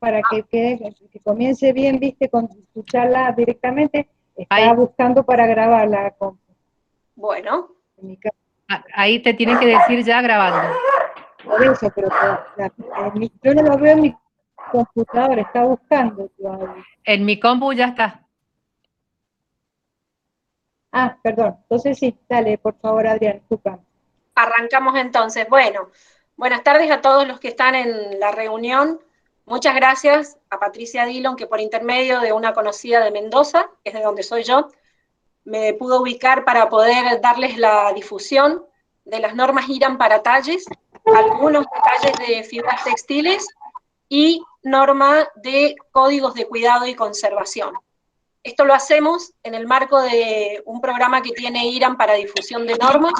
para que comience bien, viste, con tu charla directamente, está Ahí. buscando para grabarla. Bueno. Ahí te tienen que decir ya grabando. Por eso, pero yo no lo veo en mi computadora, está buscando todavía. En mi compu ya está. Ah, perdón. Entonces sí, dale, por favor, Adrián, disculpa. Arrancamos entonces. Bueno, buenas tardes a todos los que están en la reunión. Muchas gracias a Patricia Dillon, que por intermedio de una conocida de Mendoza, que es de donde soy yo, me pudo ubicar para poder darles la difusión de las normas IRAM para talles, algunos detalles de fibras textiles y norma de códigos de cuidado y conservación. Esto lo hacemos en el marco de un programa que tiene IRAM para difusión de normas,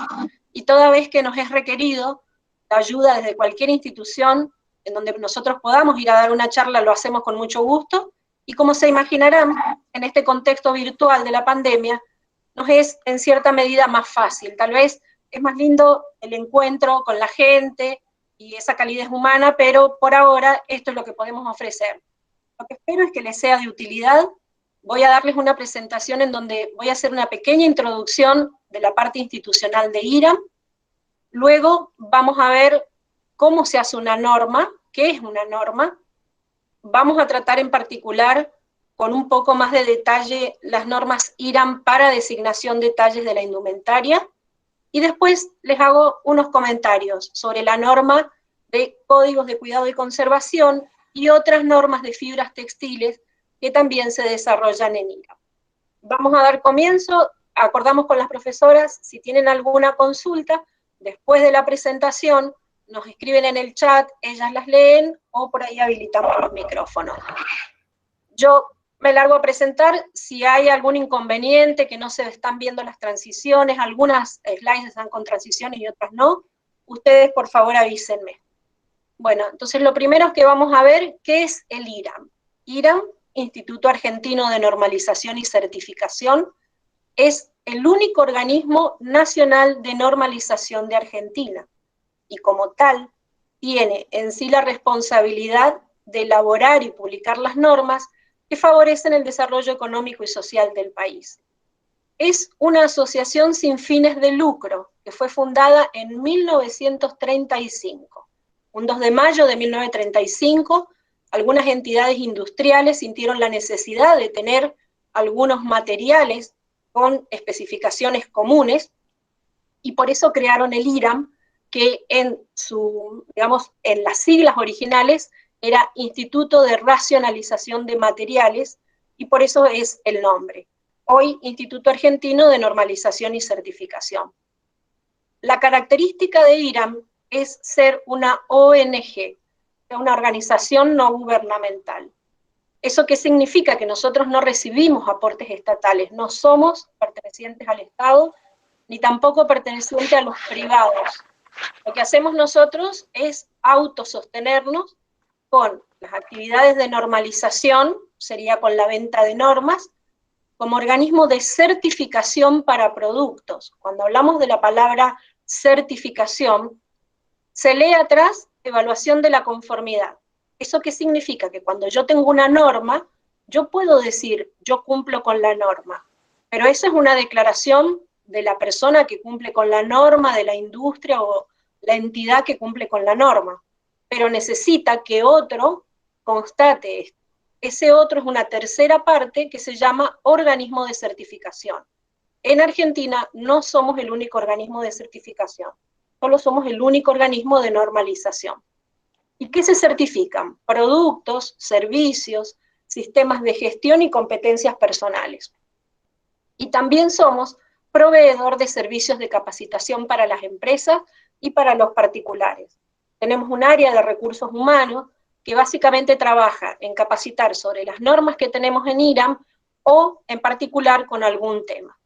y toda vez que nos es requerido la ayuda desde cualquier institución en donde nosotros podamos ir a dar una charla, lo hacemos con mucho gusto, y como se imaginarán, en este contexto virtual de la pandemia, nos es en cierta medida más fácil. Tal vez es más lindo el encuentro con la gente y esa calidez humana, pero por ahora esto es lo que podemos ofrecer. Lo que espero es que les sea de utilidad. Voy a darles una presentación en donde voy a hacer una pequeña introducción de la parte institucional de IRAM. Luego vamos a ver cómo se hace una norma, qué es una norma. Vamos a tratar en particular con un poco más de detalle las normas IRAM para designación de talles de la indumentaria, y después les hago unos comentarios sobre la norma de códigos de cuidado y conservación y otras normas de fibras textiles que también se desarrollan en IRAM. Vamos a dar comienzo, acordamos con las profesoras, si tienen alguna consulta, después de la presentación, nos escriben en el chat, ellas las leen, o por ahí habilitamos los micrófonos. Yo me largo a presentar. Si hay algún inconveniente, que no se están viendo las transiciones, algunas slides están con transiciones y otras no, ustedes por favor avísenme. Bueno, entonces lo primero es que vamos a ver qué es el IRAM. IRAM, Instituto Argentino de Normalización y Certificación, es el único organismo nacional de normalización de Argentina, y como tal, tiene en sí la responsabilidad de elaborar y publicar las normas que favorecen el desarrollo económico y social del país. Es una asociación sin fines de lucro que fue fundada en 1935. Un 2 de mayo de 1935, algunas entidades industriales sintieron la necesidad de tener algunos materiales con especificaciones comunes, y por eso crearon el IRAM, que en las siglas originales era Instituto de Racionalización de Materiales, y por eso es el nombre. Hoy, Instituto Argentino de Normalización y Certificación. La característica de IRAM es ser una ONG, una organización no gubernamental. ¿Eso qué significa? Que nosotros no recibimos aportes estatales, no somos pertenecientes al Estado, ni tampoco pertenecientes a los privados. Lo que hacemos nosotros es autosostenernos con las actividades de normalización, sería con la venta de normas, como organismo de certificación para productos. Cuando hablamos de la palabra certificación, se lee atrás evaluación de la conformidad. ¿Eso qué significa? Que cuando yo tengo una norma, yo puedo decir, yo cumplo con la norma, pero esa es una declaración de la persona que cumple con la norma, de la industria o la entidad que cumple con la norma, pero necesita que otro constate esto. Ese otro es una tercera parte que se llama organismo de certificación. En Argentina no somos el único organismo de certificación, solo somos el único organismo de normalización. ¿Y qué se certifican? Productos, servicios, sistemas de gestión y competencias personales. Y también somos proveedor de servicios de capacitación para las empresas y para los particulares. Tenemos un área de recursos humanos que básicamente trabaja en capacitar sobre las normas que tenemos en IRAM o en particular con algún tema.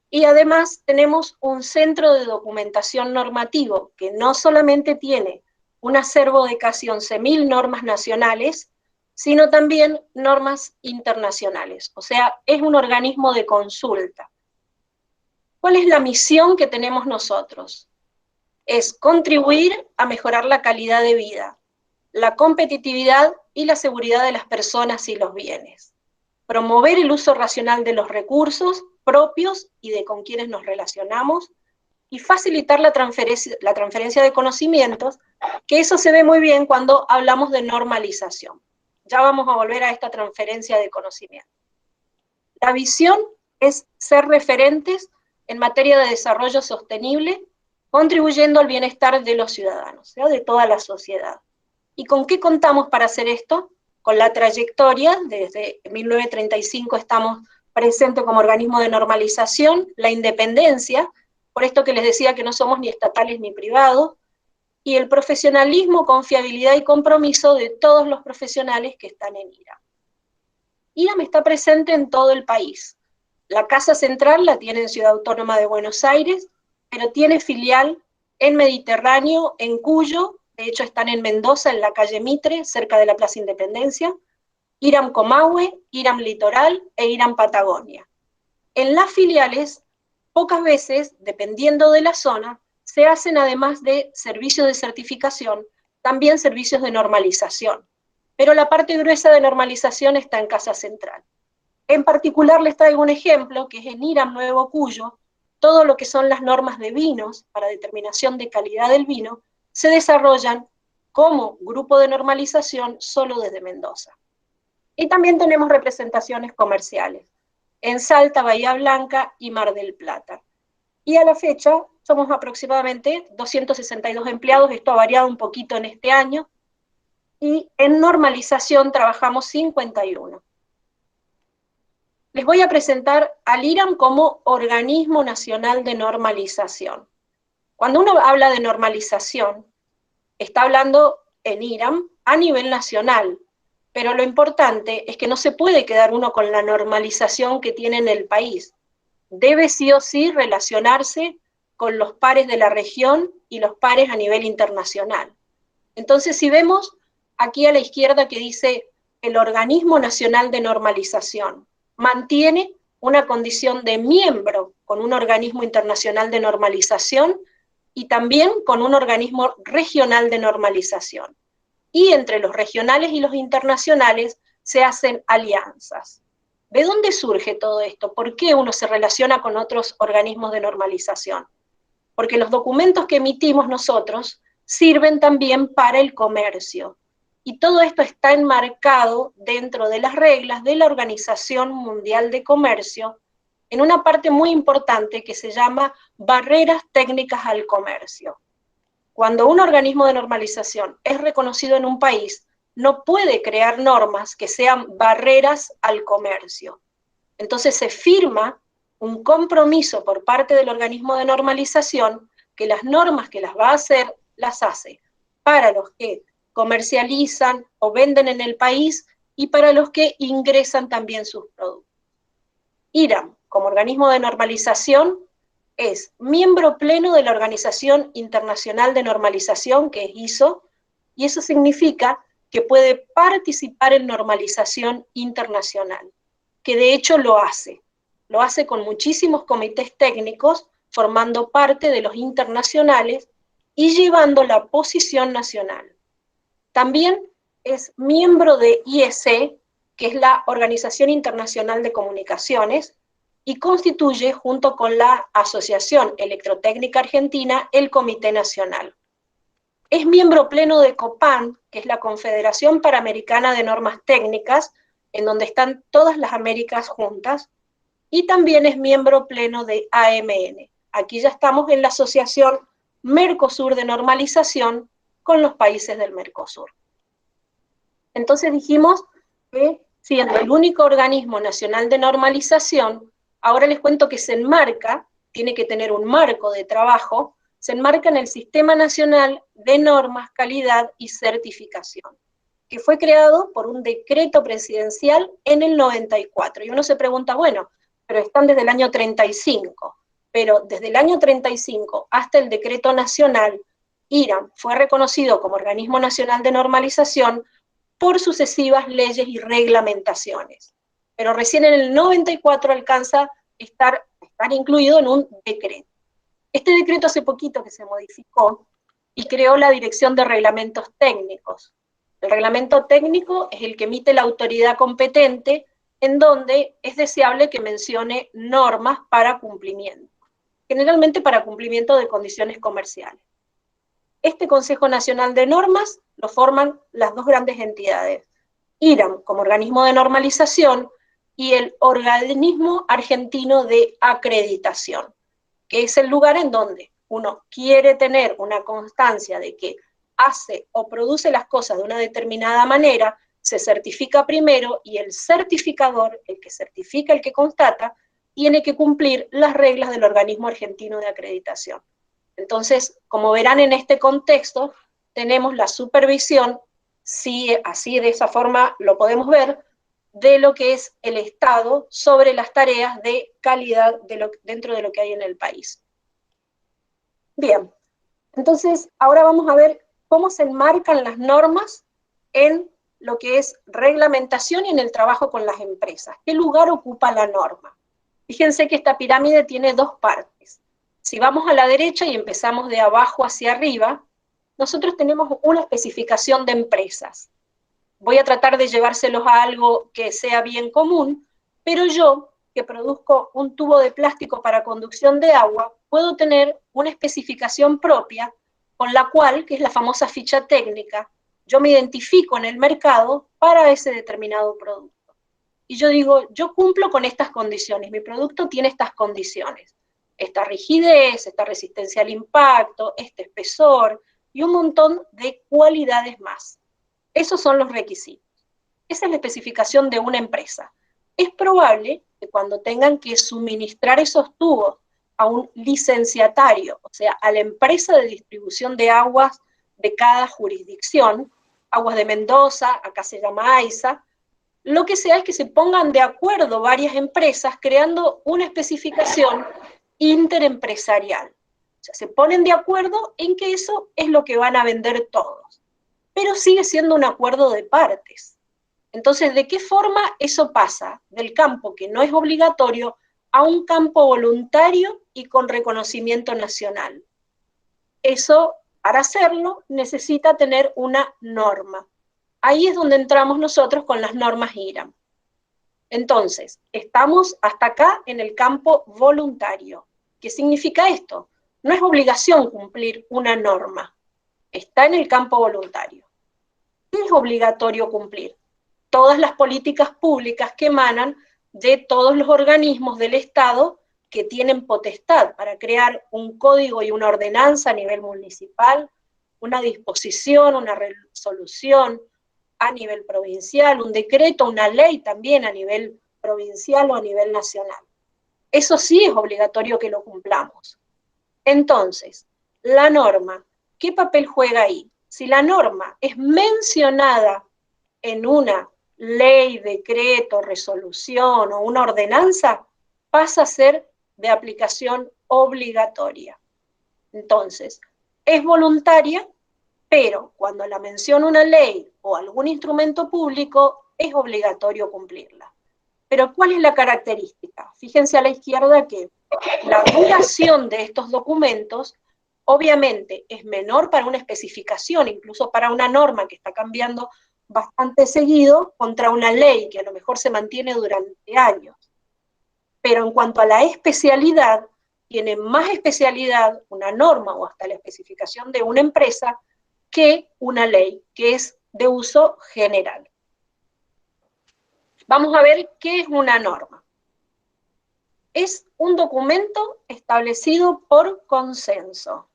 Y además tenemos un centro de documentación normativo que no solamente tiene un acervo de casi 11.000 normas nacionales, sino también normas internacionales. O sea, es un organismo de consulta. ¿Cuál es la misión que tenemos nosotros? Es contribuir a mejorar la calidad de vida, la competitividad y la seguridad de las personas y los bienes. Promover el uso racional de los recursos propios y de con quienes nos relacionamos, y facilitar la transferencia de conocimientos, que eso se ve muy bien cuando hablamos de normalización. Ya vamos a volver a esta transferencia de conocimiento. La visión es ser referentes en materia de desarrollo sostenible, contribuyendo al bienestar de los ciudadanos, ¿sí? De toda la sociedad. ¿Y con qué contamos para hacer esto? Con la trayectoria, desde 1935 estamos presentes como organismo de normalización, la independencia, por esto que les decía que no somos ni estatales ni privados, y el profesionalismo, confiabilidad y compromiso de todos los profesionales que están en IRAM. IRAM está presente en todo el país. La casa central la tiene en Ciudad Autónoma de Buenos Aires, pero tiene filial en Mediterráneo, en Cuyo, de hecho están en Mendoza, en la calle Mitre, cerca de la Plaza Independencia, IRAM Comahue, IRAM Litoral e IRAM Patagonia. En las filiales, pocas veces, dependiendo de la zona, se hacen además de servicios de certificación, también servicios de normalización. Pero la parte gruesa de normalización está en Casa Central. En particular les traigo un ejemplo, que es en IRAM Nuevo Cuyo, todo lo que son las normas de vinos para determinación de calidad del vino, se desarrollan como grupo de normalización solo desde Mendoza. Y también tenemos representaciones comerciales en Salta, Bahía Blanca y Mar del Plata. Y a la fecha somos aproximadamente 262 empleados, esto ha variado un poquito en este año, y en normalización trabajamos 51. Les voy a presentar al IRAM como Organismo Nacional de Normalización. Cuando uno habla de normalización, está hablando en IRAM a nivel nacional, pero lo importante es que no se puede quedar uno con la normalización que tiene en el país. Debe sí o sí relacionarse con los pares de la región y los pares a nivel internacional. Entonces, si vemos aquí a la izquierda que dice el Organismo Nacional de Normalización, mantiene una condición de miembro con un organismo internacional de normalización y también con un organismo regional de normalización. Y entre los regionales y los internacionales se hacen alianzas. ¿De dónde surge todo esto? ¿Por qué uno se relaciona con otros organismos de normalización? Porque los documentos que emitimos nosotros sirven también para el comercio. Y todo esto está enmarcado dentro de las reglas de la Organización Mundial de Comercio, en una parte muy importante que se llama barreras técnicas al comercio. Cuando un organismo de normalización es reconocido en un país, no puede crear normas que sean barreras al comercio. Entonces se firma un compromiso por parte del organismo de normalización que las normas que las va a hacer, las hace para los que comercializan o venden en el país y para los que ingresan también sus productos. IRAM, como organismo de normalización, es miembro pleno de la Organización Internacional de Normalización, que es ISO, y eso significa que puede participar en normalización internacional, que de hecho lo hace con muchísimos comités técnicos, formando parte de los internacionales y llevando la posición nacional. También es miembro de IEC, que es la Organización Internacional de Comunicaciones, y constituye, junto con la Asociación Electrotécnica Argentina, el Comité Nacional. Es miembro pleno de COPAN, que es la Confederación Panamericana de Normas Técnicas, en donde están todas las Américas juntas, y también es miembro pleno de AMN. Aquí ya estamos en la Asociación Mercosur de Normalización con los países del Mercosur. Entonces dijimos que, siendo el único organismo nacional de normalización, ahora les cuento que se enmarca, tiene que tener un marco de trabajo, se enmarca en el Sistema Nacional de Normas, Calidad y Certificación, que fue creado por un decreto presidencial en el 94. Y uno se pregunta, bueno, pero están desde el año 35. Pero desde el año 35 hasta el decreto nacional, IRAM fue reconocido como Organismo Nacional de Normalización por sucesivas leyes y reglamentaciones. Pero recién en el 94 alcanza a estar incluido en un decreto. Este decreto hace poquito que se modificó y creó la Dirección de Reglamentos Técnicos. El reglamento técnico es el que emite la autoridad competente, en donde es deseable que mencione normas para cumplimiento, generalmente para cumplimiento de condiciones comerciales. Este Consejo Nacional de Normas lo forman las dos grandes entidades, IRAM como organismo de normalización y el Organismo Argentino de Acreditación, que es el lugar en donde uno quiere tener una constancia de que hace o produce las cosas de una determinada manera, se certifica primero y el certificador, el que certifica, el que constata, tiene que cumplir las reglas del Organismo Argentino de Acreditación. Entonces, como verán en este contexto, tenemos la supervisión, si así de esa forma lo podemos ver, de lo que es el Estado sobre las tareas de calidad dentro de lo que hay en el país. Bien, entonces ahora vamos a ver cómo se enmarcan las normas en lo que es reglamentación y en el trabajo con las empresas. ¿Qué lugar ocupa la norma? Fíjense que esta pirámide tiene dos partes. Si vamos a la derecha y empezamos de abajo hacia arriba, nosotros tenemos una especificación de empresas. Voy a tratar de llevárselos a algo que sea bien común, pero yo, que produzco un tubo de plástico para conducción de agua, puedo tener una especificación propia con la cual, que es la famosa ficha técnica, yo me identifico en el mercado para ese determinado producto. Y yo digo, yo cumplo con estas condiciones, mi producto tiene estas condiciones, esta rigidez, esta resistencia al impacto, este espesor y un montón de cualidades más. Esos son los requisitos. Esa es la especificación de una empresa. Es probable que cuando tengan que suministrar esos tubos a un licenciatario, o sea, a la empresa de distribución de aguas de cada jurisdicción, Aguas de Mendoza, acá se llama AISA, lo que sea es que se pongan de acuerdo varias empresas creando una especificación interempresarial. O sea, se ponen de acuerdo en que eso es lo que van a vender todos, pero sigue siendo un acuerdo de partes. Entonces, ¿de qué forma eso pasa del campo que no es obligatorio a un campo voluntario y con reconocimiento nacional? Eso, para hacerlo, necesita tener una norma. Ahí es donde entramos nosotros con las normas IRAM. Entonces, estamos hasta acá en el campo voluntario. ¿Qué significa esto? No es obligación cumplir una norma, está en el campo voluntario. ¿Qué es obligatorio cumplir? Todas las políticas públicas que emanan de todos los organismos del Estado que tienen potestad para crear un código y una ordenanza a nivel municipal, una disposición, una resolución a nivel provincial, un decreto, una ley también a nivel provincial o a nivel nacional. Eso sí es obligatorio que lo cumplamos. Entonces, la norma, ¿qué papel juega ahí? Si la norma es mencionada en una ley, decreto, resolución o una ordenanza, pasa a ser de aplicación obligatoria. Entonces, es voluntaria, pero cuando la menciona una ley o algún instrumento público, es obligatorio cumplirla. Pero ¿cuál es la característica? Fíjense a la izquierda que la duración de estos documentos obviamente es menor para una especificación, incluso para una norma que está cambiando bastante seguido, contra una ley que a lo mejor se mantiene durante años. Pero en cuanto a la especialidad, tiene más especialidad una norma o hasta la especificación de una empresa que una ley, que es de uso general. Vamos a ver qué es una norma. Es un documento establecido por consenso.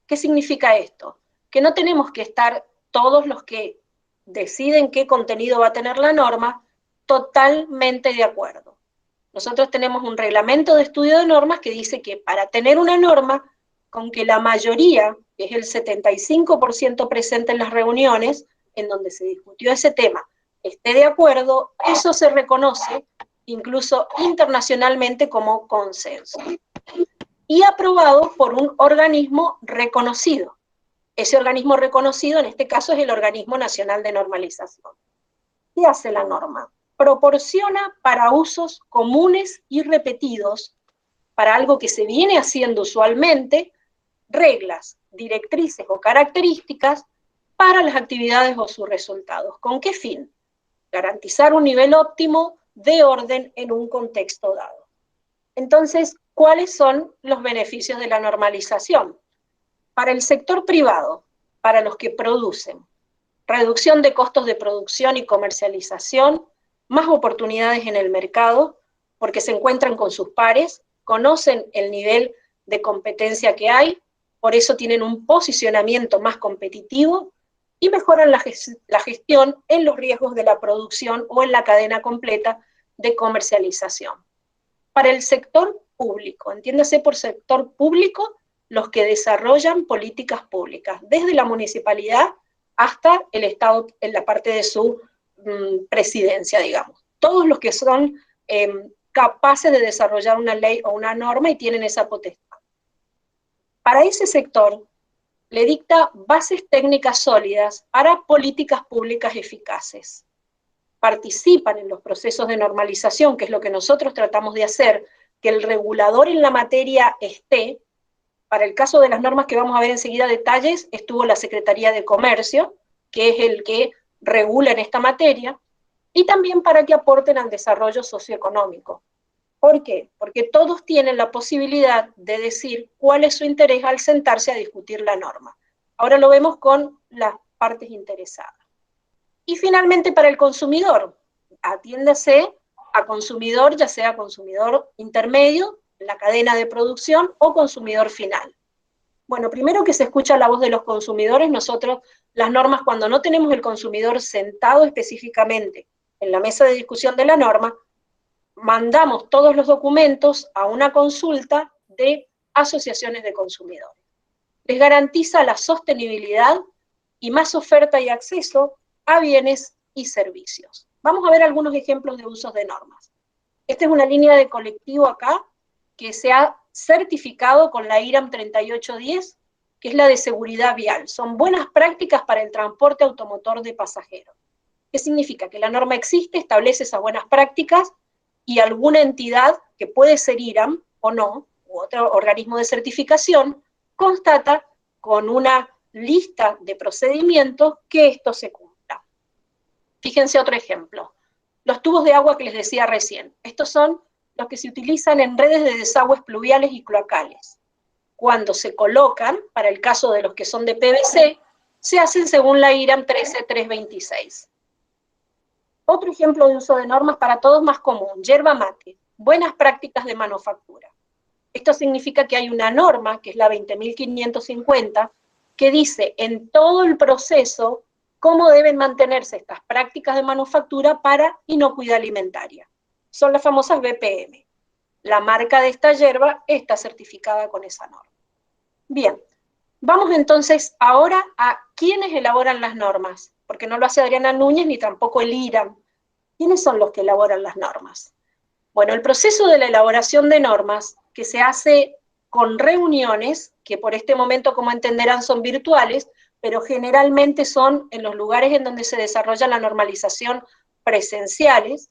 ¿Qué significa esto? Que no tenemos que estar todos los que deciden qué contenido va a tener la norma totalmente de acuerdo. Nosotros tenemos un reglamento de estudio de normas que dice que para tener una norma, con que la mayoría, que es el 75% presente en las reuniones en donde se discutió ese tema, esté de acuerdo, eso se reconoce incluso internacionalmente como consenso. Y aprobado por un organismo reconocido. Ese organismo reconocido, en este caso, es el Organismo Nacional de Normalización. ¿Qué hace la norma? Proporciona para usos comunes y repetidos, para algo que se viene haciendo usualmente, reglas, directrices o características para las actividades o sus resultados. ¿Con qué fin? Garantizar un nivel óptimo de orden en un contexto dado. Entonces, ¿cuáles son los beneficios de la normalización? Para el sector privado, para los que producen, reducción de costos de producción y comercialización, más oportunidades en el mercado, porque se encuentran con sus pares, conocen el nivel de competencia que hay, por eso tienen un posicionamiento más competitivo y mejoran la gestión en los riesgos de la producción o en la cadena completa de comercialización. Para el sector público, entiéndase por sector público los que desarrollan políticas públicas, desde la municipalidad hasta el Estado en la parte de su presidencia, digamos. Todos los que son capaces de desarrollar una ley o una norma y tienen esa potestad. Para ese sector, le dicta bases técnicas sólidas para políticas públicas eficaces. Participan en los procesos de normalización, que es lo que nosotros tratamos de hacer, que el regulador en la materia esté. Para el caso de las normas que vamos a ver enseguida detalles, estuvo la Secretaría de Comercio, que es el que regula en esta materia, y también para que aporten al desarrollo socioeconómico. ¿Por qué? Porque todos tienen la posibilidad de decir cuál es su interés al sentarse a discutir la norma. Ahora lo vemos con las partes interesadas. Y finalmente para el consumidor, atiéndase a consumidor, ya sea consumidor intermedio, la cadena de producción o consumidor final. Bueno, primero que se escucha la voz de los consumidores, nosotros las normas cuando no tenemos el consumidor sentado específicamente en la mesa de discusión de la norma, mandamos todos los documentos a una consulta de asociaciones de consumidores. Les garantiza la sostenibilidad y más oferta y acceso a bienes y servicios. Vamos a ver algunos ejemplos de usos de normas. Esta es una línea de colectivo acá que se ha certificado con la IRAM 3810, que es la de seguridad vial. Son buenas prácticas para el transporte automotor de pasajeros. ¿Qué significa? Que la norma existe, establece esas buenas prácticas y alguna entidad, que puede ser IRAM o no, u otro organismo de certificación, constata con una lista de procedimientos que esto se cumpla. Fíjense otro ejemplo. Los tubos de agua que les decía recién. Estos son los que se utilizan en redes de desagües pluviales y cloacales. Cuando se colocan, para el caso de los que son de PVC, se hacen según la IRAM 13326. Otro ejemplo de uso de normas para todos más común, yerba mate, buenas prácticas de manufactura. Esto significa que hay una norma, que es la 20.550, que dice en todo el proceso cómo deben mantenerse estas prácticas de manufactura para inocuidad alimentaria. Son las famosas BPM. La marca de esta yerba está certificada con esa norma. Bien, vamos entonces ahora a quiénes elaboran las normas, porque no lo hace Adriana Núñez ni tampoco el IRAM. ¿Quiénes son los que elaboran las normas? Bueno, el proceso de la elaboración de normas, que se hace con reuniones, que por este momento, como entenderán, son virtuales, pero generalmente son en los lugares en donde se desarrolla la normalización presenciales.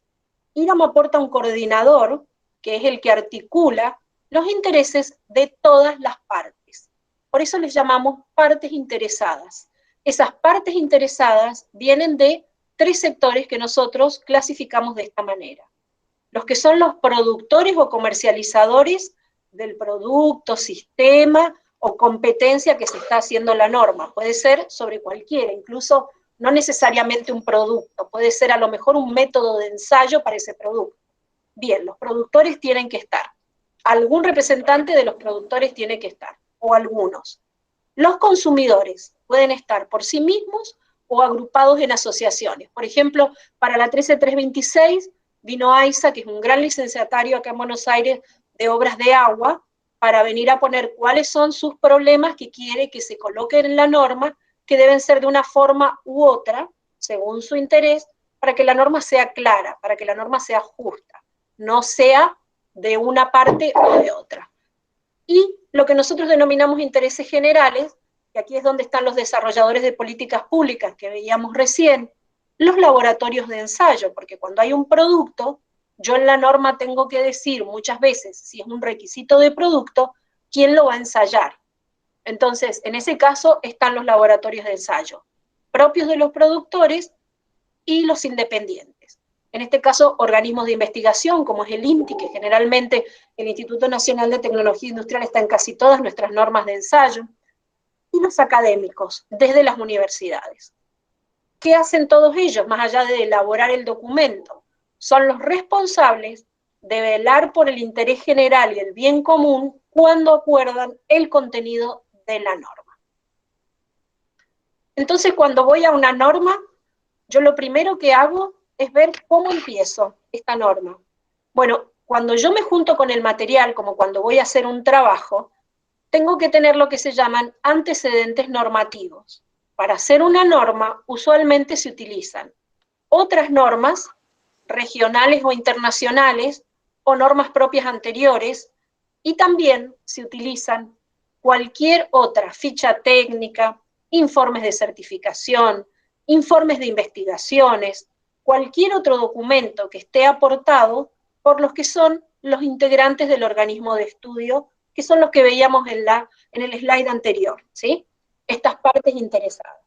IRAM aporta un coordinador, que es el que articula los intereses de todas las partes. Por eso les llamamos partes interesadas. Esas partes interesadas vienen de 3 sectores que nosotros clasificamos de esta manera. Los que son los productores o comercializadores del producto, sistema o competencia que se está haciendo la norma. Puede ser sobre cualquiera, incluso no necesariamente un producto, puede ser a lo mejor un método de ensayo para ese producto. Bien, los productores tienen que estar. Algún representante de los productores tiene que estar, o algunos. Los consumidores pueden estar por sí mismos o agrupados en asociaciones. Por ejemplo, para la 13326 vino AISA, que es un gran licenciatario acá en Buenos Aires de obras de agua, para venir a poner cuáles son sus problemas que quiere que se coloquen en la norma, que deben ser de una forma u otra, según su interés, para que la norma sea clara, para que la norma sea justa, no sea de una parte o de otra. Y lo que nosotros denominamos intereses generales, que aquí es donde están los desarrolladores de políticas públicas que veíamos recién, los laboratorios de ensayo, porque cuando hay un producto, yo en la norma tengo que decir muchas veces, si es un requisito de producto, quién lo va a ensayar. Entonces, en ese caso están los laboratorios de ensayo. propios de los productores y los independientes. En este caso, organismos de investigación, como es el INTI, que generalmente el Instituto Nacional de Tecnología Industrial está en casi todas nuestras normas de ensayo, y los académicos, desde las universidades. ¿Qué hacen todos ellos, más allá de elaborar el documento? Son los responsables de velar por el interés general y el bien común cuando acuerdan el contenido de la norma. Entonces, cuando voy a una norma, yo lo primero que hago es ver cómo empiezo esta norma. Bueno, cuando yo me junto con el material, como cuando voy a hacer un trabajo, tengo que tener lo que se llaman antecedentes normativos. Para hacer una norma, usualmente se utilizan otras normas regionales o internacionales, o normas propias anteriores, y también se utilizan cualquier otra ficha técnica, informes de certificación, informes de investigaciones, cualquier otro documento que esté aportado por los que son los integrantes del organismo de estudio, que son los que veíamos en el slide anterior, ¿sí? Estas partes interesadas.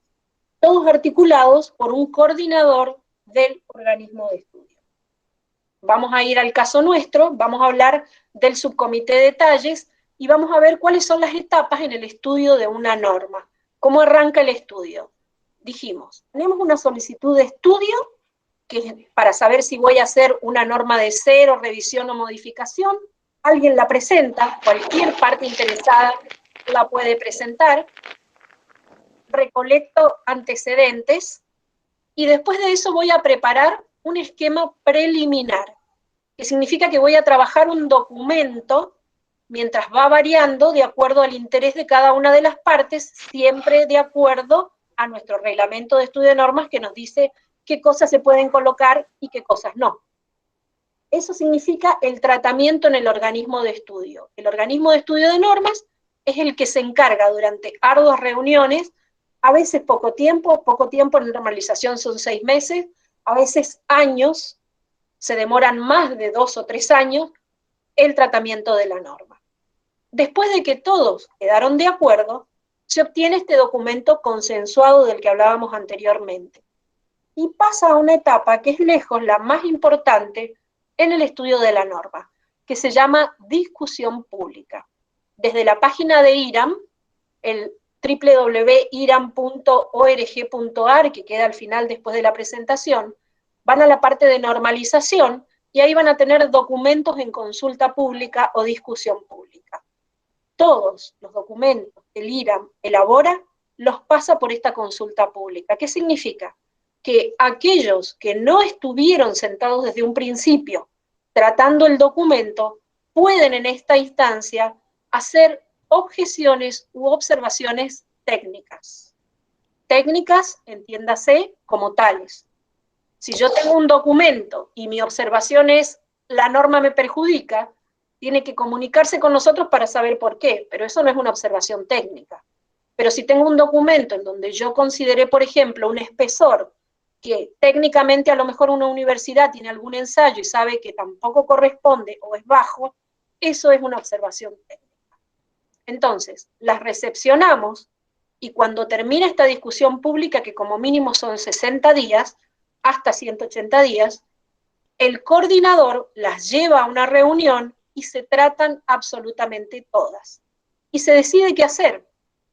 Todos articulados por un coordinador del organismo de estudio. Vamos a ir al caso nuestro, vamos a hablar del subcomité de detalles y vamos a ver cuáles son las etapas en el estudio de una norma. ¿Cómo arranca el estudio? Dijimos, tenemos una solicitud de estudio que es para saber si voy a hacer una norma de cero, revisión o modificación. Alguien la presenta, cualquier parte interesada la puede presentar. Recolecto antecedentes y después de eso voy a preparar un esquema preliminar, que significa que voy a trabajar un documento mientras va variando de acuerdo al interés de cada una de las partes, siempre de acuerdo a nuestro reglamento de estudio de normas que nos dice qué cosas se pueden colocar y qué cosas no. Eso significa el tratamiento en el organismo de estudio. El organismo de estudio de normas es el que se encarga durante arduas reuniones, a veces poco tiempo en normalización son 6 meses, a veces años, se demoran más de 2 o 3 años, el tratamiento de la norma. Después de que todos quedaron de acuerdo, se obtiene este documento consensuado del que hablábamos anteriormente. Y pasa a una etapa que es lejos la más importante en el estudio de la norma, que se llama discusión pública. Desde la página de IRAM, el www.iram.org.ar, que queda al final después de la presentación, van a la parte de normalización y ahí van a tener documentos en consulta pública o discusión pública. Todos los documentos que el IRAM elabora los pasa por esta consulta pública. ¿Qué significa? Que aquellos que no estuvieron sentados desde un principio tratando el documento pueden en esta instancia hacer objeciones u observaciones técnicas. Técnicas, entiéndase, como tales. Si yo tengo un documento y mi observación es la norma me perjudica, tiene que comunicarse con nosotros para saber por qué, pero eso no es una observación técnica. Pero si tengo un documento en donde yo consideré, por ejemplo, un espesor que técnicamente a lo mejor una universidad tiene algún ensayo y sabe que tampoco corresponde o es bajo, eso es una observación técnica. Entonces, las recepcionamos y cuando termina esta discusión pública, que como mínimo son 60 días, hasta 180 días, el coordinador las lleva a una reunión y se tratan absolutamente todas. Y se decide qué hacer.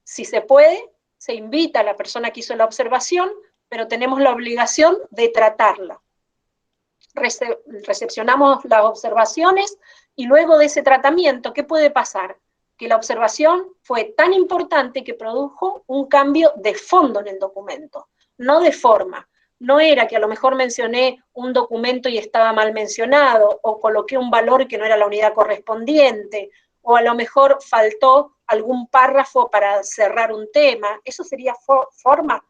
Si se puede, se invita a la persona que hizo la observación, pero tenemos la obligación de tratarla. Recepcionamos las observaciones y luego de ese tratamiento, ¿qué puede pasar? Que la observación fue tan importante que produjo un cambio de fondo en el documento, no de forma. No era que a lo mejor mencioné un documento y estaba mal mencionado, o coloqué un valor que no era la unidad correspondiente, o a lo mejor faltó algún párrafo para cerrar un tema. Eso sería forma,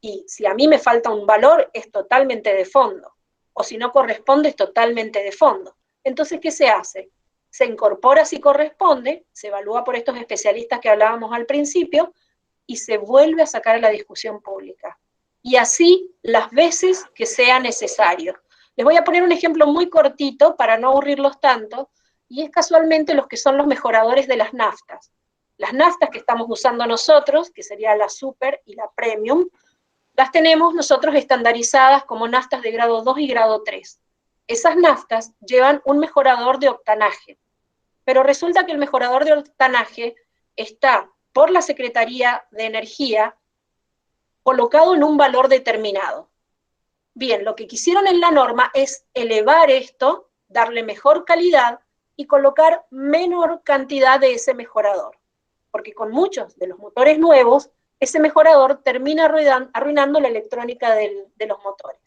y si a mí me falta un valor, es totalmente de fondo, o si no corresponde, es totalmente de fondo. Entonces, ¿qué se hace? Se incorpora si corresponde, se evalúa por estos especialistas que hablábamos al principio, y se vuelve a sacar a la discusión pública. Y así las veces que sea necesario. Les voy a poner un ejemplo muy cortito para no aburrirlos tanto, y es casualmente los que son los mejoradores de las naftas. Las naftas que estamos usando nosotros, que sería la Super y la Premium, las tenemos nosotros estandarizadas como naftas de grado 2 y grado 3. Esas naftas llevan un mejorador de octanaje, pero resulta que el mejorador de octanaje está por la Secretaría de Energía colocado en un valor determinado. Bien, lo que quisieron en la norma es elevar esto, darle mejor calidad y colocar menor cantidad de ese mejorador, porque con muchos de los motores nuevos, ese mejorador termina arruinando la electrónica de los motores.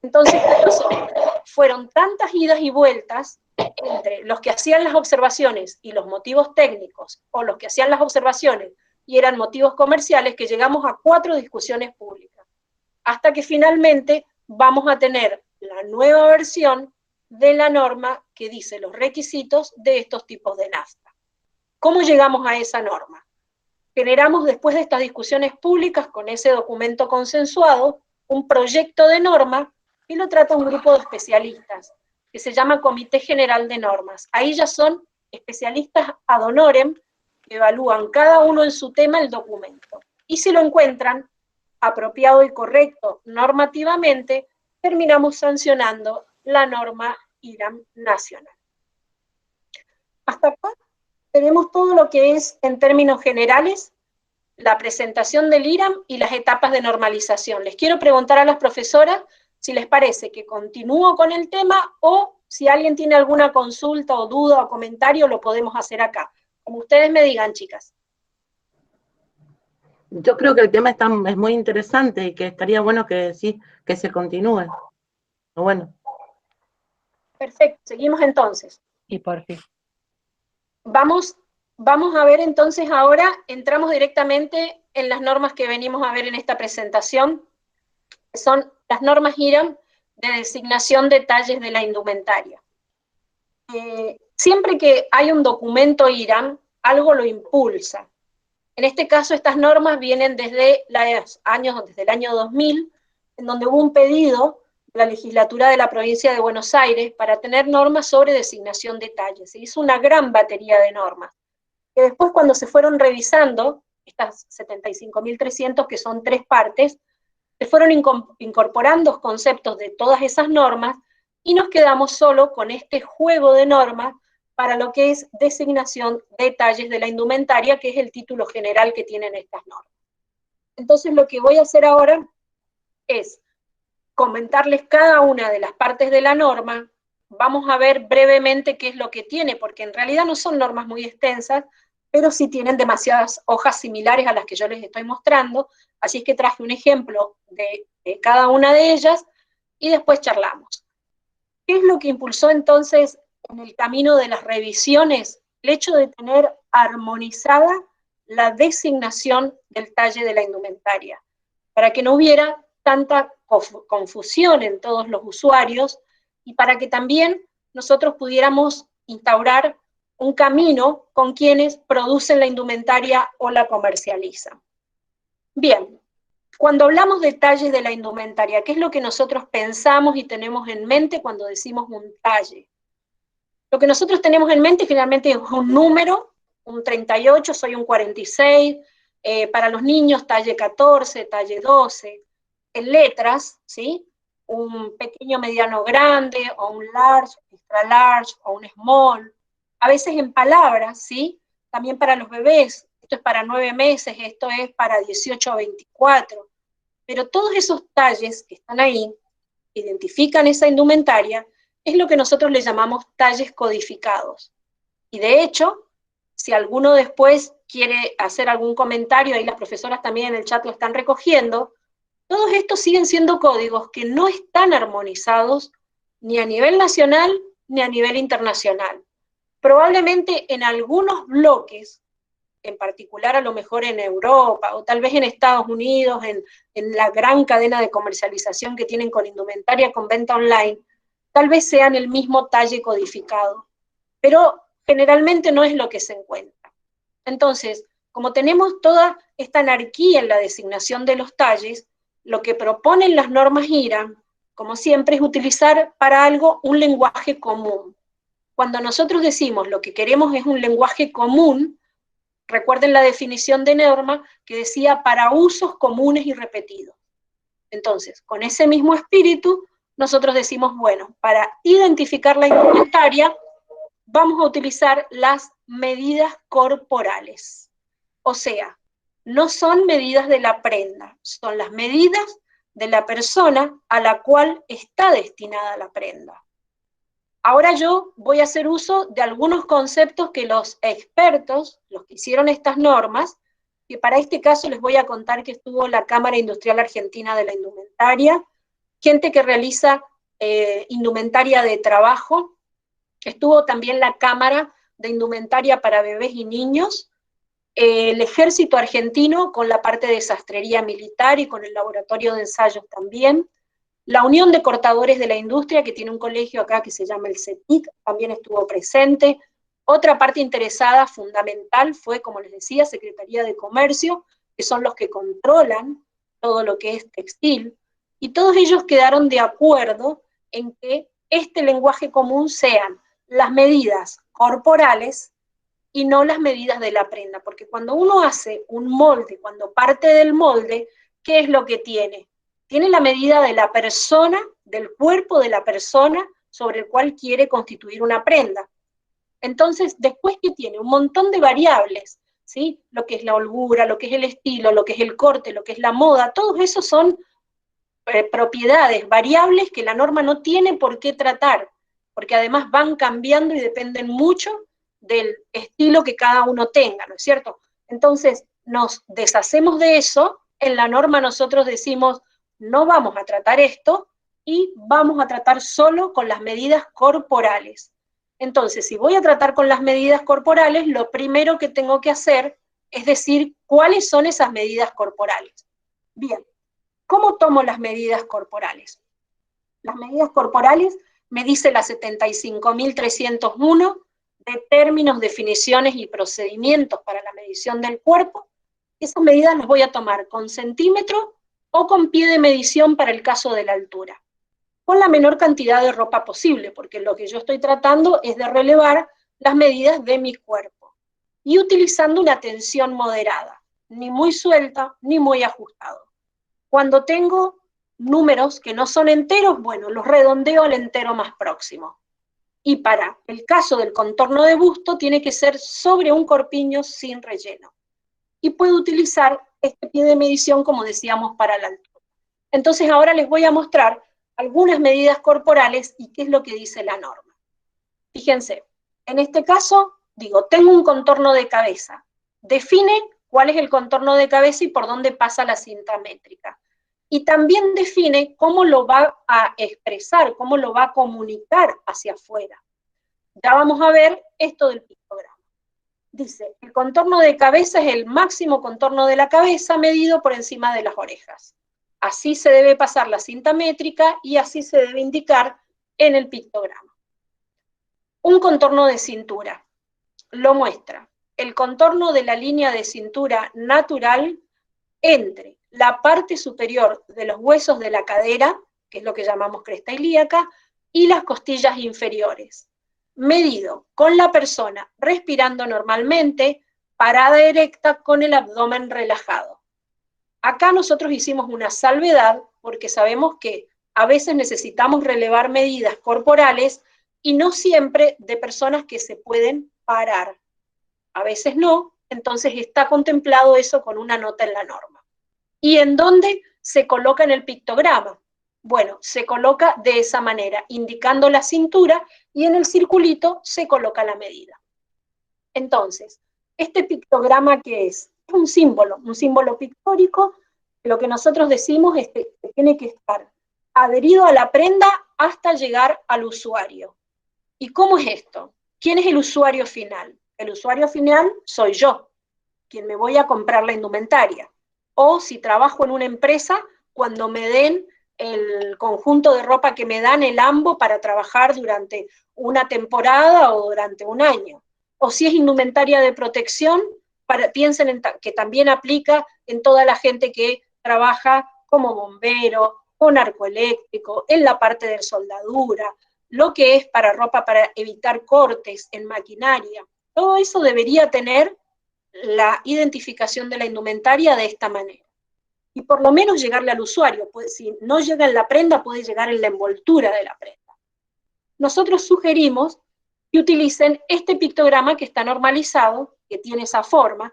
Entonces, fueron tantas idas y vueltas entre los que hacían las observaciones y los motivos técnicos, o los que hacían las observaciones y eran motivos comerciales, que llegamos a 4 discusiones públicas, hasta que finalmente vamos a tener la nueva versión de la norma que dice los requisitos de estos tipos de nafta. ¿Cómo llegamos a esa norma? Generamos, después de estas discusiones públicas, con ese documento consensuado, un proyecto de norma y lo trata un grupo de especialistas, que se llama Comité General de Normas. Ahí ya son especialistas ad honorem, que evalúan cada uno en su tema el documento. Y si lo encuentran apropiado y correcto normativamente, terminamos sancionando la norma IRAM nacional. Hasta acá tenemos todo lo que es, en términos generales, la presentación del IRAM y las etapas de normalización. Les quiero preguntar a las profesoras si les parece que continúo con el tema, o si alguien tiene alguna consulta o duda o comentario, lo podemos hacer acá. Como ustedes me digan, chicas. Yo creo que el tema es muy interesante y que estaría bueno que sí, que se continúe. Bueno. Perfecto, seguimos entonces. Y por fin. Vamos a ver entonces ahora, entramos directamente en las normas que venimos a ver en esta presentación, que son las normas IRAM de designación de talles de la indumentaria. Siempre que hay un documento IRAM, algo lo impulsa. En este caso, estas normas vienen desde el año 2000, en donde hubo un pedido de la legislatura de la provincia de Buenos Aires para tener normas sobre designación de talles. Se hizo una gran batería de normas, que después, cuando se fueron revisando, estas 75.300, que son 3 partes, se fueron incorporando conceptos de todas esas normas, y nos quedamos solo con este juego de normas para lo que es designación de talles de la indumentaria, que es el título general que tienen estas normas. Entonces, lo que voy a hacer ahora es comentarles cada una de las partes de la norma. Vamos a ver brevemente qué es lo que tiene, porque en realidad no son normas muy extensas, pero sí tienen demasiadas hojas similares a las que yo les estoy mostrando, así es que traje un ejemplo de cada una de ellas, y después charlamos. ¿Qué es lo que impulsó entonces en el camino de las revisiones? El hecho de tener armonizada la designación del talle de la indumentaria, para que no hubiera tanta confusión en todos los usuarios, y para que también nosotros pudiéramos instaurar un camino con quienes producen la indumentaria o la comercializan. Bien, cuando hablamos de talles de la indumentaria, ¿qué es lo que nosotros pensamos y tenemos en mente cuando decimos un talle? Lo que nosotros tenemos en mente generalmente es un número, un 38, soy un 46, para los niños talle 14, talle 12, en letras, ¿sí? Un pequeño, mediano, grande, o un large, extra large, o un small. A veces en palabras, ¿sí? También para los bebés, esto es para 9 meses, esto es para 18 a 24. Pero todos esos talles que están ahí, identifican esa indumentaria, es lo que nosotros le llamamos talles codificados. Y de hecho, si alguno después quiere hacer algún comentario, ahí las profesoras también en el chat lo están recogiendo, todos estos siguen siendo códigos que no están armonizados ni a nivel nacional ni a nivel internacional. Probablemente en algunos bloques, en particular a lo mejor en Europa, o tal vez en Estados Unidos, en la gran cadena de comercialización que tienen con indumentaria, con venta online, tal vez sean el mismo talle codificado, pero generalmente no es lo que se encuentra. Entonces, como tenemos toda esta anarquía en la designación de los talles, lo que proponen las normas IRAM, como siempre, es utilizar para algo un lenguaje común. Cuando nosotros decimos lo que queremos es un lenguaje común, recuerden la definición de norma que decía para usos comunes y repetidos. Entonces, con ese mismo espíritu, nosotros decimos, bueno, para identificar la indumentaria, vamos a utilizar las medidas corporales. O sea, no son medidas de la prenda, son las medidas de la persona a la cual está destinada la prenda. Ahora yo voy a hacer uso de algunos conceptos que los expertos, los que hicieron estas normas, que para este caso les voy a contar que estuvo la Cámara Industrial Argentina de la Indumentaria, gente que realiza indumentaria de trabajo, estuvo también la Cámara de Indumentaria para Bebés y Niños, el Ejército Argentino con la parte de sastrería militar y con el laboratorio de ensayos también, la Unión de Cortadores de la Industria, que tiene un colegio acá que se llama el CETIC, también estuvo presente. Otra parte interesada, fundamental, fue, como les decía, Secretaría de Comercio, que son los que controlan todo lo que es textil, y todos ellos quedaron de acuerdo en que este lenguaje común sean las medidas corporales y no las medidas de la prenda, porque cuando uno hace un molde, cuando parte del molde, ¿qué es lo que tiene? Tiene la medida de la persona, del cuerpo de la persona sobre el cual quiere constituir una prenda. Entonces, después que tiene un montón de variables, ¿sí? Lo que es la holgura, lo que es el estilo, lo que es el corte, lo que es la moda, todos esos son propiedades, variables que la norma no tiene por qué tratar, porque además van cambiando y dependen mucho del estilo que cada uno tenga, ¿no es cierto? Entonces, nos deshacemos de eso, en la norma nosotros decimos, no vamos a tratar esto, y vamos a tratar solo con las medidas corporales. Entonces, si voy a tratar con las medidas corporales, lo primero que tengo que hacer es decir cuáles son esas medidas corporales. Bien, ¿cómo tomo las medidas corporales? Las medidas corporales me dice la 75.301 de términos, definiciones y procedimientos para la medición del cuerpo. Esas medidas las voy a tomar con centímetro o con pie de medición para el caso de la altura, con la menor cantidad de ropa posible, porque lo que yo estoy tratando es de relevar las medidas de mi cuerpo, y utilizando una tensión moderada, ni muy suelta, ni muy ajustado. Cuando tengo números que no son enteros, bueno, los redondeo al entero más próximo. Y para el caso del contorno de busto, tiene que ser sobre un corpiño sin relleno. Y puedo utilizar este pie de medición, como decíamos, para la altura. Entonces ahora les voy a mostrar algunas medidas corporales y qué es lo que dice la norma. Fíjense, en este caso, digo, tengo un contorno de cabeza. Define cuál es el contorno de cabeza y por dónde pasa la cinta métrica. Y también define cómo lo va a expresar, cómo lo va a comunicar hacia afuera. Ya vamos a ver esto del pictograma. Dice, el contorno de cabeza es el máximo contorno de la cabeza medido por encima de las orejas. Así se debe pasar la cinta métrica y así se debe indicar en el pictograma. Un contorno de cintura lo muestra el contorno de la línea de cintura natural entre la parte superior de los huesos de la cadera, que es lo que llamamos cresta ilíaca, y las costillas inferiores, medido con la persona respirando normalmente, parada erecta con el abdomen relajado. Acá nosotros hicimos una salvedad porque sabemos que a veces necesitamos relevar medidas corporales y no siempre de personas que se pueden parar. A veces no, entonces está contemplado eso con una nota en la norma. ¿Y en dónde se coloca en el pictograma? Bueno, se coloca de esa manera, indicando la cintura, y en el circulito se coloca la medida. Entonces, ¿este pictograma qué es? Es un símbolo pictórico. Lo que nosotros decimos es que tiene que estar adherido a la prenda hasta llegar al usuario. ¿Y cómo es esto? ¿Quién es el usuario final? El usuario final soy yo, quien me voy a comprar la indumentaria. O si trabajo en una empresa, cuando me den el conjunto de ropa que me dan, el AMBO, para trabajar durante una temporada o durante un año. O si es indumentaria de protección, piensen en que también aplica en toda la gente que trabaja como bombero, con arco eléctrico, en la parte de soldadura, lo que es para ropa para evitar cortes en maquinaria. Todo eso debería tener la identificación de la indumentaria de esta manera. y por lo menos llegarle al usuario. Pues, si no llega en la prenda, puede llegar en la envoltura de la prenda. Nosotros sugerimos que utilicen este pictograma que está normalizado, que tiene esa forma,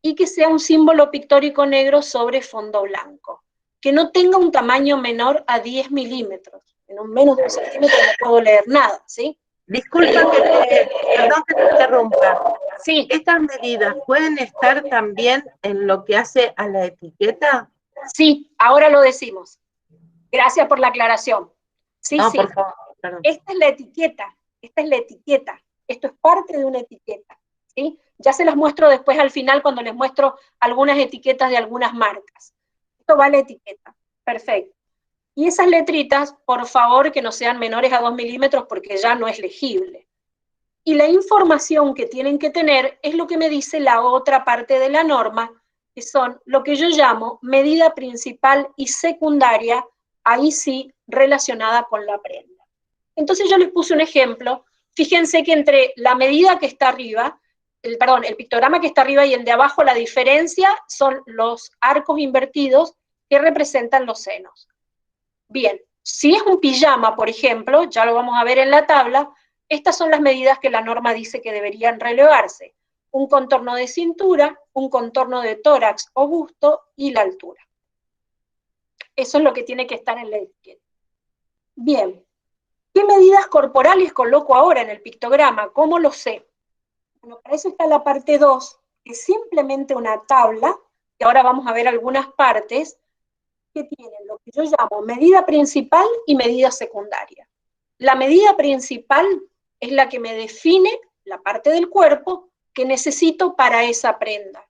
y que sea un símbolo pictórico negro sobre fondo blanco, que no tenga un tamaño menor a 10 milímetros. En un menos de 1 centímetro no puedo leer nada, ¿sí? Disculpa perdón que te interrumpa. Sí. ¿Estas medidas pueden estar también en lo que hace a la etiqueta? Sí, ahora lo decimos. Gracias por la aclaración. Sí, No, sí. por favor, perdón. Esta es la etiqueta, esto es parte de una etiqueta, ¿sí? Ya se las muestro después al final cuando les muestro algunas etiquetas de algunas marcas. Esto va a la etiqueta, perfecto. Y esas letritas, por favor, que no sean menores a 2 milímetros porque ya no es legible. Y la información que tienen que tener es lo que me dice la otra parte de la norma, que son lo que yo llamo medida principal y secundaria, ahí sí, relacionada con la prenda. Entonces yo les puse un ejemplo. Fíjense que entre la medida que está arriba, el pictograma que está arriba y el de abajo, la diferencia son los arcos invertidos que representan los senos. Bien, si es un pijama, por ejemplo, ya lo vamos a ver en la tabla, estas son las medidas que la norma dice que deberían relevarse. Un contorno de cintura, un contorno de tórax o busto y la altura. Eso es lo que tiene que estar en la etiqueta. Bien, ¿qué medidas corporales coloco ahora en el pictograma? ¿Cómo lo sé? Bueno, para eso está la parte 2, que es simplemente una tabla, que ahora vamos a ver algunas partes, que tienen lo que yo llamo medida principal y medida secundaria. La medida principal es la que me define la parte del cuerpo que necesito para esa prenda.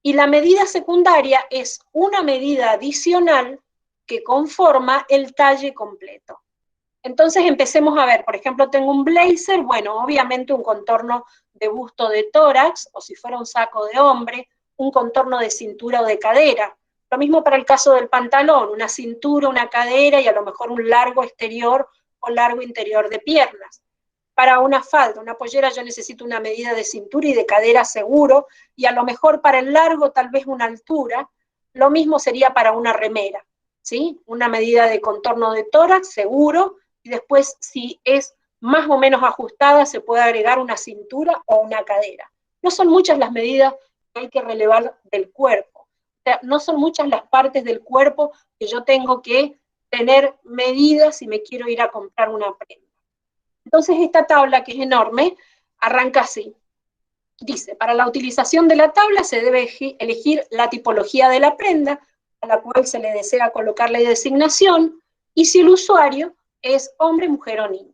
Y la medida secundaria es una medida adicional que conforma el talle completo. Entonces empecemos a ver, por ejemplo, tengo un blazer, bueno, obviamente un contorno de busto de tórax, o si fuera un saco de hombre, un contorno de cintura o de cadera. Lo mismo para el caso del pantalón, una cintura, una cadera y a lo mejor un largo exterior o largo interior de piernas. Para una falda, una pollera, yo necesito una medida de cintura y de cadera seguro, y a lo mejor para el largo tal vez una altura. Lo mismo sería para una remera, ¿sí? Una medida de contorno de tórax seguro, y después si es más o menos ajustada se puede agregar una cintura o una cadera. No son muchas las medidas que hay que relevar del cuerpo. O sea, no son muchas las partes del cuerpo que yo tengo que tener medidas si me quiero ir a comprar una prenda. Entonces esta tabla, que es enorme, arranca así. Dice, para la utilización de la tabla se debe elegir la tipología de la prenda a la cual se le desea colocar la designación y si el usuario es hombre, mujer o niño.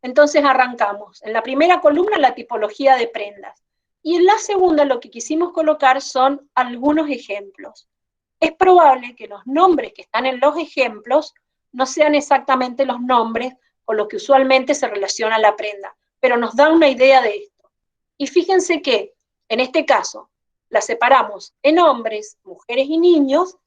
Entonces arrancamos. En la primera columna la tipología de prendas y en la segunda lo que quisimos colocar son algunos ejemplos. Es probable que los nombres que están en los ejemplos no sean exactamente los nombres con los que usualmente se relaciona la prenda, pero nos da una idea de esto. Y fíjense que, en este caso, la separamos en hombres, mujeres y niños.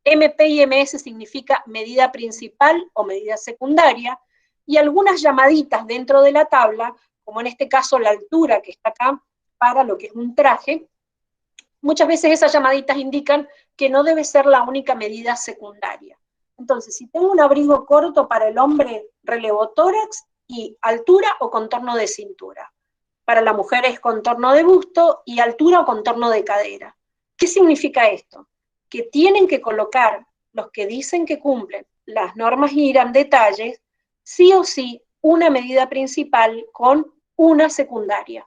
MP y MS significa medida principal o medida secundaria, y algunas llamaditas dentro de la tabla, como en este caso la altura que está acá para lo que es un traje. Muchas veces esas llamaditas indican que no debe ser la única medida secundaria. Entonces, si tengo un abrigo corto para el hombre, relevo tórax y altura o contorno de cintura. Para la mujer es contorno de busto y altura o contorno de cadera. ¿Qué significa esto? Que tienen que colocar los que dicen que cumplen las normas IRAM detalles, sí o sí, una medida principal con una secundaria.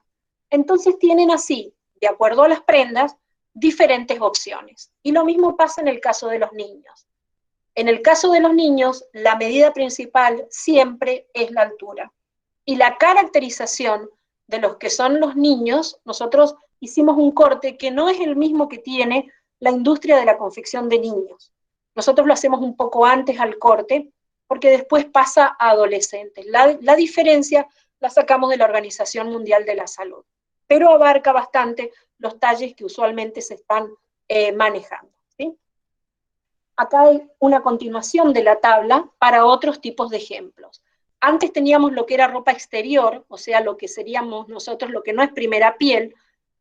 Entonces tienen así, de acuerdo a las prendas, diferentes opciones. Y lo mismo pasa en el caso de los niños. En el caso de los niños, la medida principal siempre es la altura. Y la caracterización de los que son los niños, nosotros hicimos un corte que no es el mismo que tiene la industria de la confección de niños. Nosotros lo hacemos un poco antes al corte, porque después pasa a adolescentes. La diferencia la sacamos de la Organización Mundial de la Salud, pero abarca bastante los talles que usualmente se están manejando. ¿Sí? Acá hay una continuación de la tabla para otros tipos de ejemplos. Antes teníamos lo que era ropa exterior, o sea, lo que seríamos nosotros, lo que no es primera piel,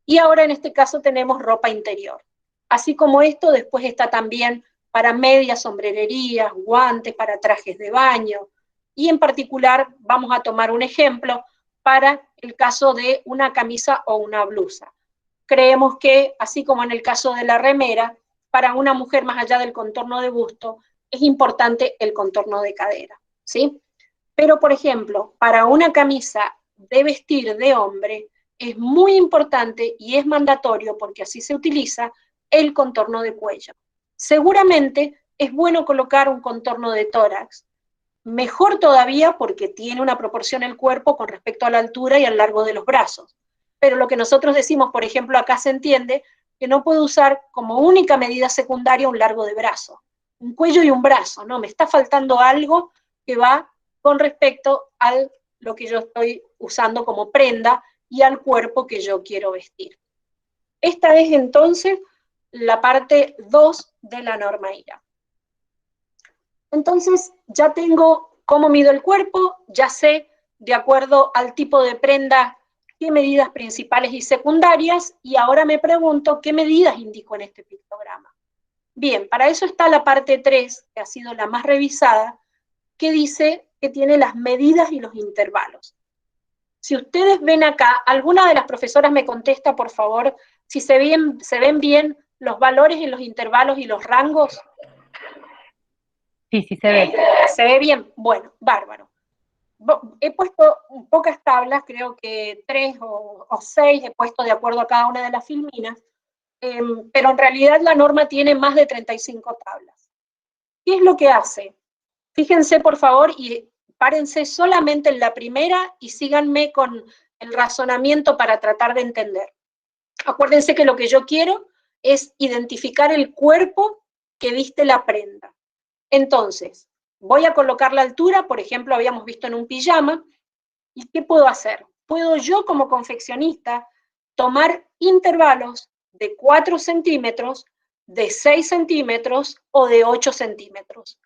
y ahora en este caso tenemos ropa interior. Así como esto, después está también para medias, sombrererías, guantes, para trajes de baño, y en particular vamos a tomar un ejemplo para el caso de una camisa o una blusa. Creemos que, así como en el caso de la remera, para una mujer más allá del contorno de busto, es importante el contorno de cadera, ¿sí? Pero, por ejemplo, para una camisa de vestir de hombre, es muy importante y es mandatorio, porque así se utiliza, el contorno de cuello. Seguramente es bueno colocar un contorno de tórax, mejor todavía porque tiene una proporción el cuerpo con respecto a la altura y al largo de los brazos. Pero lo que nosotros decimos, por ejemplo, acá se entiende que no puedo usar como única medida secundaria un largo de brazo, un cuello y un brazo, ¿no? Me está faltando algo que va con respecto a lo que yo estoy usando como prenda y al cuerpo que yo quiero vestir. Esta es entonces la parte 2 de la norma IRA. Entonces ya tengo cómo mido el cuerpo, ya sé de acuerdo al tipo de prenda qué medidas principales y secundarias, y ahora me pregunto qué medidas indico en este pictograma. Bien, para eso está la parte 3, que ha sido la más revisada, que dice que tiene las medidas y los intervalos. Si ustedes ven acá, alguna de las profesoras me contesta, por favor, si se ven bien los valores en los intervalos y los rangos. Sí, sí se ve. ¿Se ve bien? Bueno, bárbaro. He puesto pocas tablas, creo que 3 o 6 he puesto de acuerdo a cada una de las filminas, pero en realidad la norma tiene más de 35 tablas. ¿Qué es lo que hace? Fíjense, por favor, y párense solamente en la primera y síganme con el razonamiento para tratar de entender. Acuérdense que lo que yo quiero es identificar el cuerpo que viste la prenda. Entonces, voy a colocar la altura, por ejemplo, habíamos visto en un pijama, ¿y qué puedo hacer? Puedo yo como confeccionista tomar intervalos de 4 centímetros, de 6 centímetros o de 8 centímetros,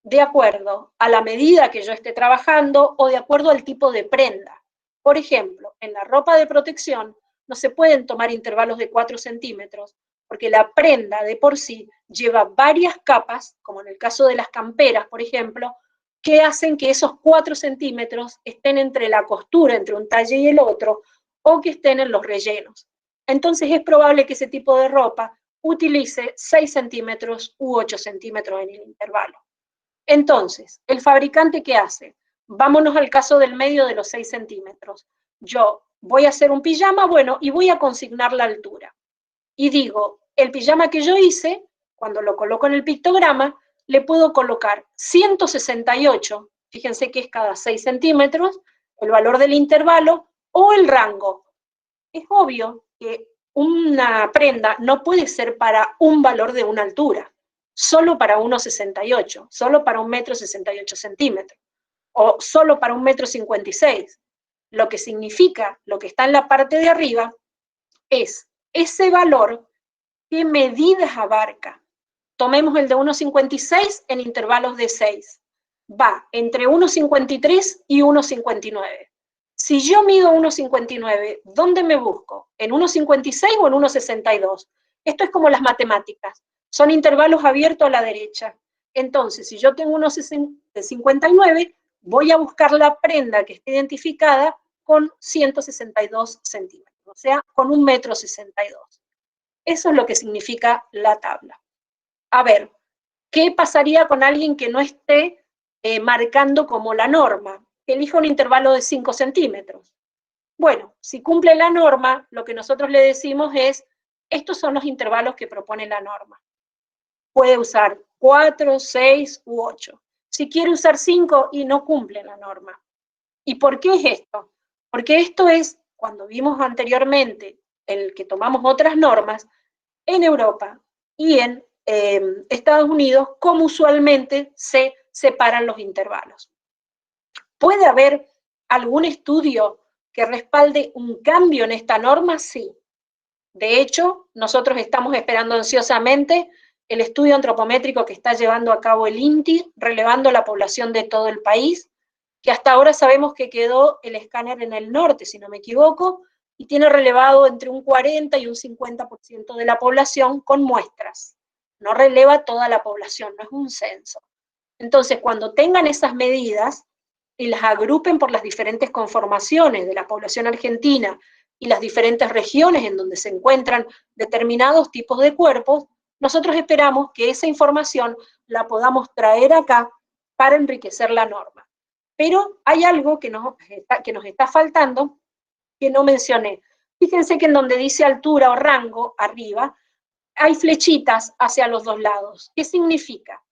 de acuerdo a la medida que yo esté trabajando o de acuerdo al tipo de prenda. Por ejemplo, en la ropa de protección no se pueden tomar intervalos de 4 centímetros, porque la prenda de por sí lleva varias capas, como en el caso de las camperas, por ejemplo, que hacen que esos 4 centímetros estén entre la costura, entre un talle y el otro, o que estén en los rellenos. Entonces es probable que ese tipo de ropa utilice 6 centímetros u 8 centímetros en el intervalo. Entonces, ¿el fabricante qué hace? Vámonos al caso del medio de los 6 centímetros. Yo voy a hacer un pijama, bueno, y voy a consignar la altura. Y digo, el pijama que yo hice, cuando lo coloco en el pictograma, le puedo colocar 168, fíjense que es cada 6 centímetros, el valor del intervalo o el rango. Es obvio que una prenda no puede ser para un valor de una altura, solo para 1,68, solo para 1,68 m, o solo para 1,56 m. Lo que significa, lo que está en la parte de arriba, es ese valor, ¿qué medidas abarca? Tomemos el de 1,56 en intervalos de 6. Va entre 1,53 y 1,59. Si yo mido 1,59, ¿dónde me busco? ¿En 1,56 o en 1,62? Esto es como las matemáticas. Son intervalos abiertos a la derecha. Entonces, si yo tengo 1,59, voy a buscar la prenda que esté identificada con 162 centímetros, o sea, con 1,62 m. Eso es lo que significa la tabla. A ver, ¿qué pasaría con alguien que no esté marcando como la norma? Que elija un intervalo de 5 centímetros. Bueno, si cumple la norma, lo que nosotros le decimos es, estos son los intervalos que propone la norma. Puede usar 4, 6 u 8. Si quiere usar 5 y no cumple la norma. ¿Y por qué es esto? Porque esto es, cuando vimos anteriormente el que tomamos otras normas, en Europa y en Estados Unidos, como usualmente se separan los intervalos. ¿Puede haber algún estudio que respalde un cambio en esta norma? Sí. De hecho, nosotros estamos esperando ansiosamente el estudio antropométrico que está llevando a cabo el INTI, relevando la población de todo el país, que hasta ahora sabemos que quedó el escáner en el norte, si no me equivoco, y tiene relevado entre un 40 y un 50% de la población con muestras. no releva toda la población, no es un censo. Entonces, cuando tengan esas medidas y las agrupen por las diferentes conformaciones de la población argentina y las diferentes regiones en donde se encuentran determinados tipos de cuerpos, nosotros esperamos que esa información la podamos traer acá para enriquecer la norma. Pero hay algo que nos está faltando que no mencioné. Fíjense que en donde dice altura o rango, arriba, hay flechitas hacia los dos lados. ¿Qué significa?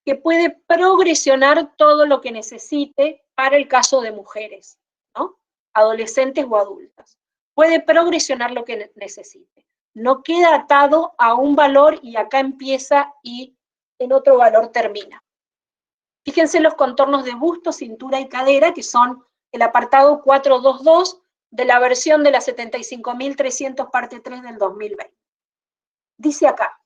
Que puede progresionar todo lo que necesite para el caso de mujeres, ¿no? Adolescentes o adultas. Puede progresionar lo que necesite. No queda atado a un valor y acá empieza y en otro valor termina. Fíjense los contornos de busto, cintura y cadera, que son el apartado 422 de la versión de la 75.300 parte 3 del 2020. Dice acá,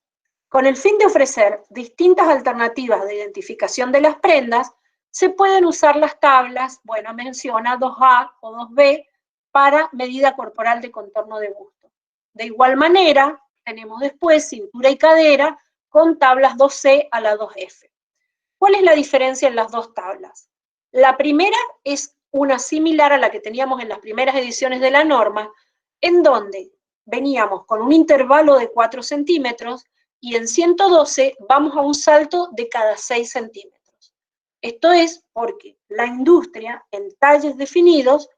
con el fin de ofrecer distintas alternativas de identificación de las prendas, se pueden usar las tablas, bueno, menciona 2A o 2B para medida corporal de contorno de busto. De igual manera, tenemos después cintura y cadera con tablas 2C a la 2F. ¿Cuál es la diferencia en las dos tablas? La primera es una similar a la que teníamos en las primeras ediciones de la norma, en donde veníamos con un intervalo de 4 centímetros y en 112 vamos a un salto de cada 6 centímetros. Esto es porque la industria en talles definidos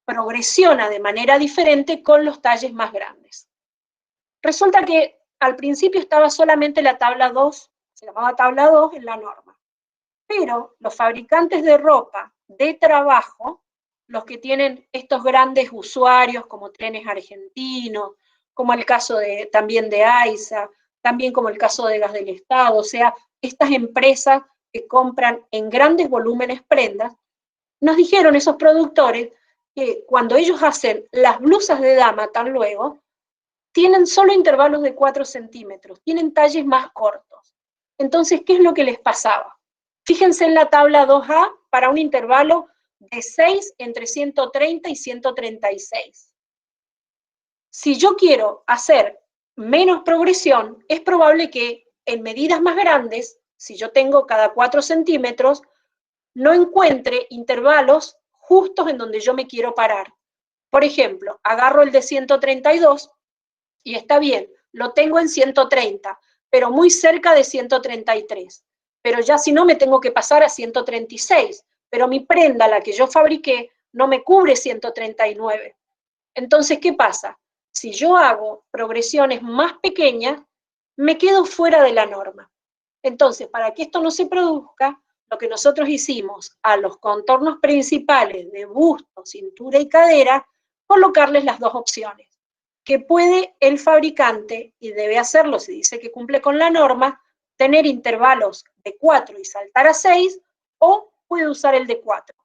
progresiona de manera diferente con los talles más grandes. Resulta que al principio estaba solamente la tabla 2, se llamaba tabla 2 en la norma, pero los fabricantes de ropa de trabajo, los que tienen estos grandes usuarios como Trenes Argentinos, como el caso también de AISA, también como el caso de Gas del Estado, o sea, estas empresas que compran en grandes volúmenes prendas, nos dijeron esos productores que cuando ellos hacen las blusas de dama tan luego, tienen solo intervalos de 4 centímetros, tienen talles más cortos. Entonces, ¿qué es lo que les pasaba? Fíjense en la tabla 2A para un intervalo de 6 entre 130 y 136. Si yo quiero hacer menos progresión, es probable que en medidas más grandes, si yo tengo cada 4 centímetros, no encuentre intervalos justos en donde yo me quiero parar. Por ejemplo, agarro el de 132 y está bien, lo tengo en 130, pero muy cerca de 133. Pero ya si no me tengo que pasar a 136, pero mi prenda, la que yo fabriqué, no me cubre 139. Entonces, ¿qué pasa? Si yo hago progresiones más pequeñas, me quedo fuera de la norma. Entonces, para que esto no se produzca, lo que nosotros hicimos a los contornos principales de busto, cintura y cadera, colocarles las dos opciones, que puede el fabricante, y debe hacerlo si dice que cumple con la norma, tener intervalos de 4 y saltar a 6, o puede usar el de 4.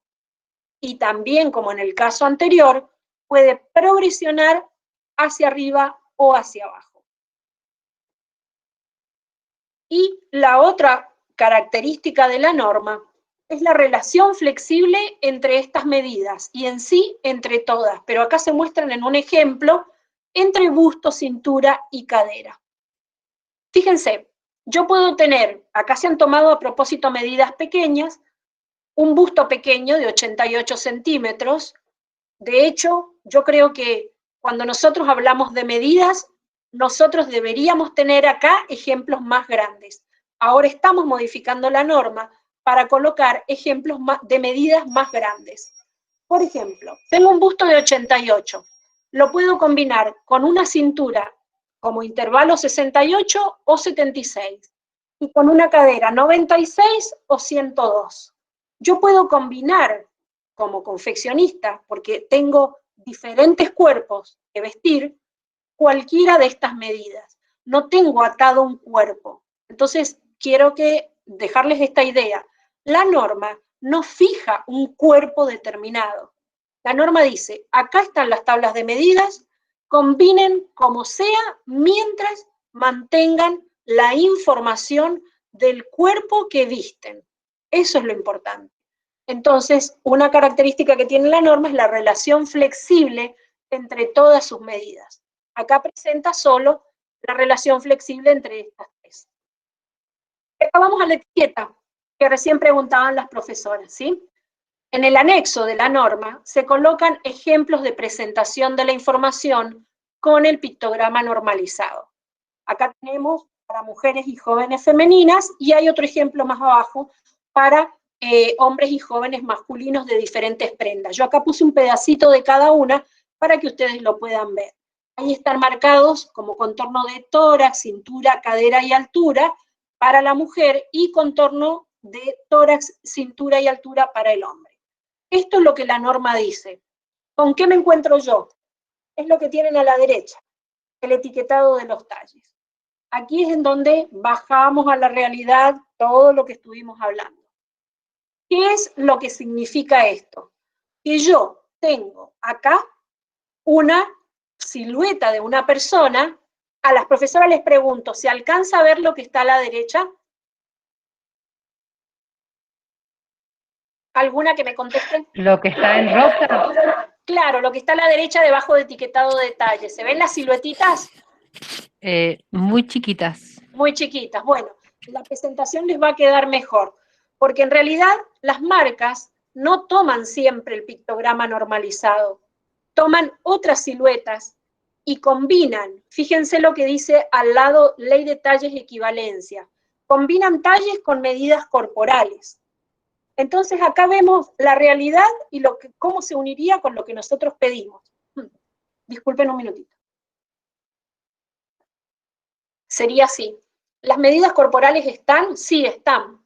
Y también, como en el caso anterior, puede progresionar hacia arriba o hacia abajo. Y la otra característica de la norma es la relación flexible entre estas medidas y en sí entre todas, pero acá se muestran en un ejemplo entre busto, cintura y cadera. Fíjense, yo puedo tener, acá se han tomado a propósito medidas pequeñas, un busto pequeño de 88 centímetros. De hecho, yo creo que cuando nosotros hablamos de medidas, nosotros deberíamos tener acá ejemplos más grandes. Ahora estamos modificando la norma para colocar ejemplos de medidas más grandes. Por ejemplo, tengo un busto de 88. Lo puedo combinar con una cintura como intervalo 68 o 76 y con una cadera 96 o 102. Yo puedo combinar como confeccionista, porque tengo diferentes cuerpos que vestir, cualquiera de estas medidas. No tengo atado un cuerpo. Entonces, quiero dejarles esta idea. La norma no fija un cuerpo determinado. La norma dice, acá están las tablas de medidas, combinen como sea mientras mantengan la información del cuerpo que visten. Eso es lo importante. Entonces, una característica que tiene la norma es la relación flexible entre todas sus medidas. Acá presenta solo la relación flexible entre estas tres. Acá vamos a la etiqueta que recién preguntaban las profesoras, ¿sí? En el anexo de la norma se colocan ejemplos de presentación de la información con el pictograma normalizado. Acá tenemos para mujeres y jóvenes femeninas y hay otro ejemplo más abajo para hombres y jóvenes masculinos de diferentes prendas. Yo acá puse un pedacito de cada una para que ustedes lo puedan ver. Ahí están marcados como contorno de tórax, cintura, cadera y altura para la mujer y contorno de tórax, cintura y altura para el hombre. Esto es lo que la norma dice. ¿Con qué me encuentro yo? Es lo que tienen a la derecha, el etiquetado de los talles. Aquí es en donde bajamos a la realidad todo lo que estuvimos hablando. ¿Qué es lo que significa esto? Que yo tengo acá una silueta de una persona. A las profesoras les pregunto, ¿se alcanza a ver lo que está a la derecha? ¿Alguna que me conteste? Lo que está en rosa, Claro, lo que está a la derecha debajo de etiquetado de detalle. ¿Se ven las siluetitas? muy chiquitas. Muy chiquitas. Bueno, la presentación les va a quedar mejor, porque en realidad las marcas no toman siempre el pictograma normalizado, toman otras siluetas y combinan. Fíjense lo que dice al lado ley de talles y equivalencia. Combinan talles con medidas corporales. Entonces acá vemos la realidad y cómo se uniría con lo que nosotros pedimos. Disculpen un minutito. Sería así. ¿Las medidas corporales están? Sí, están.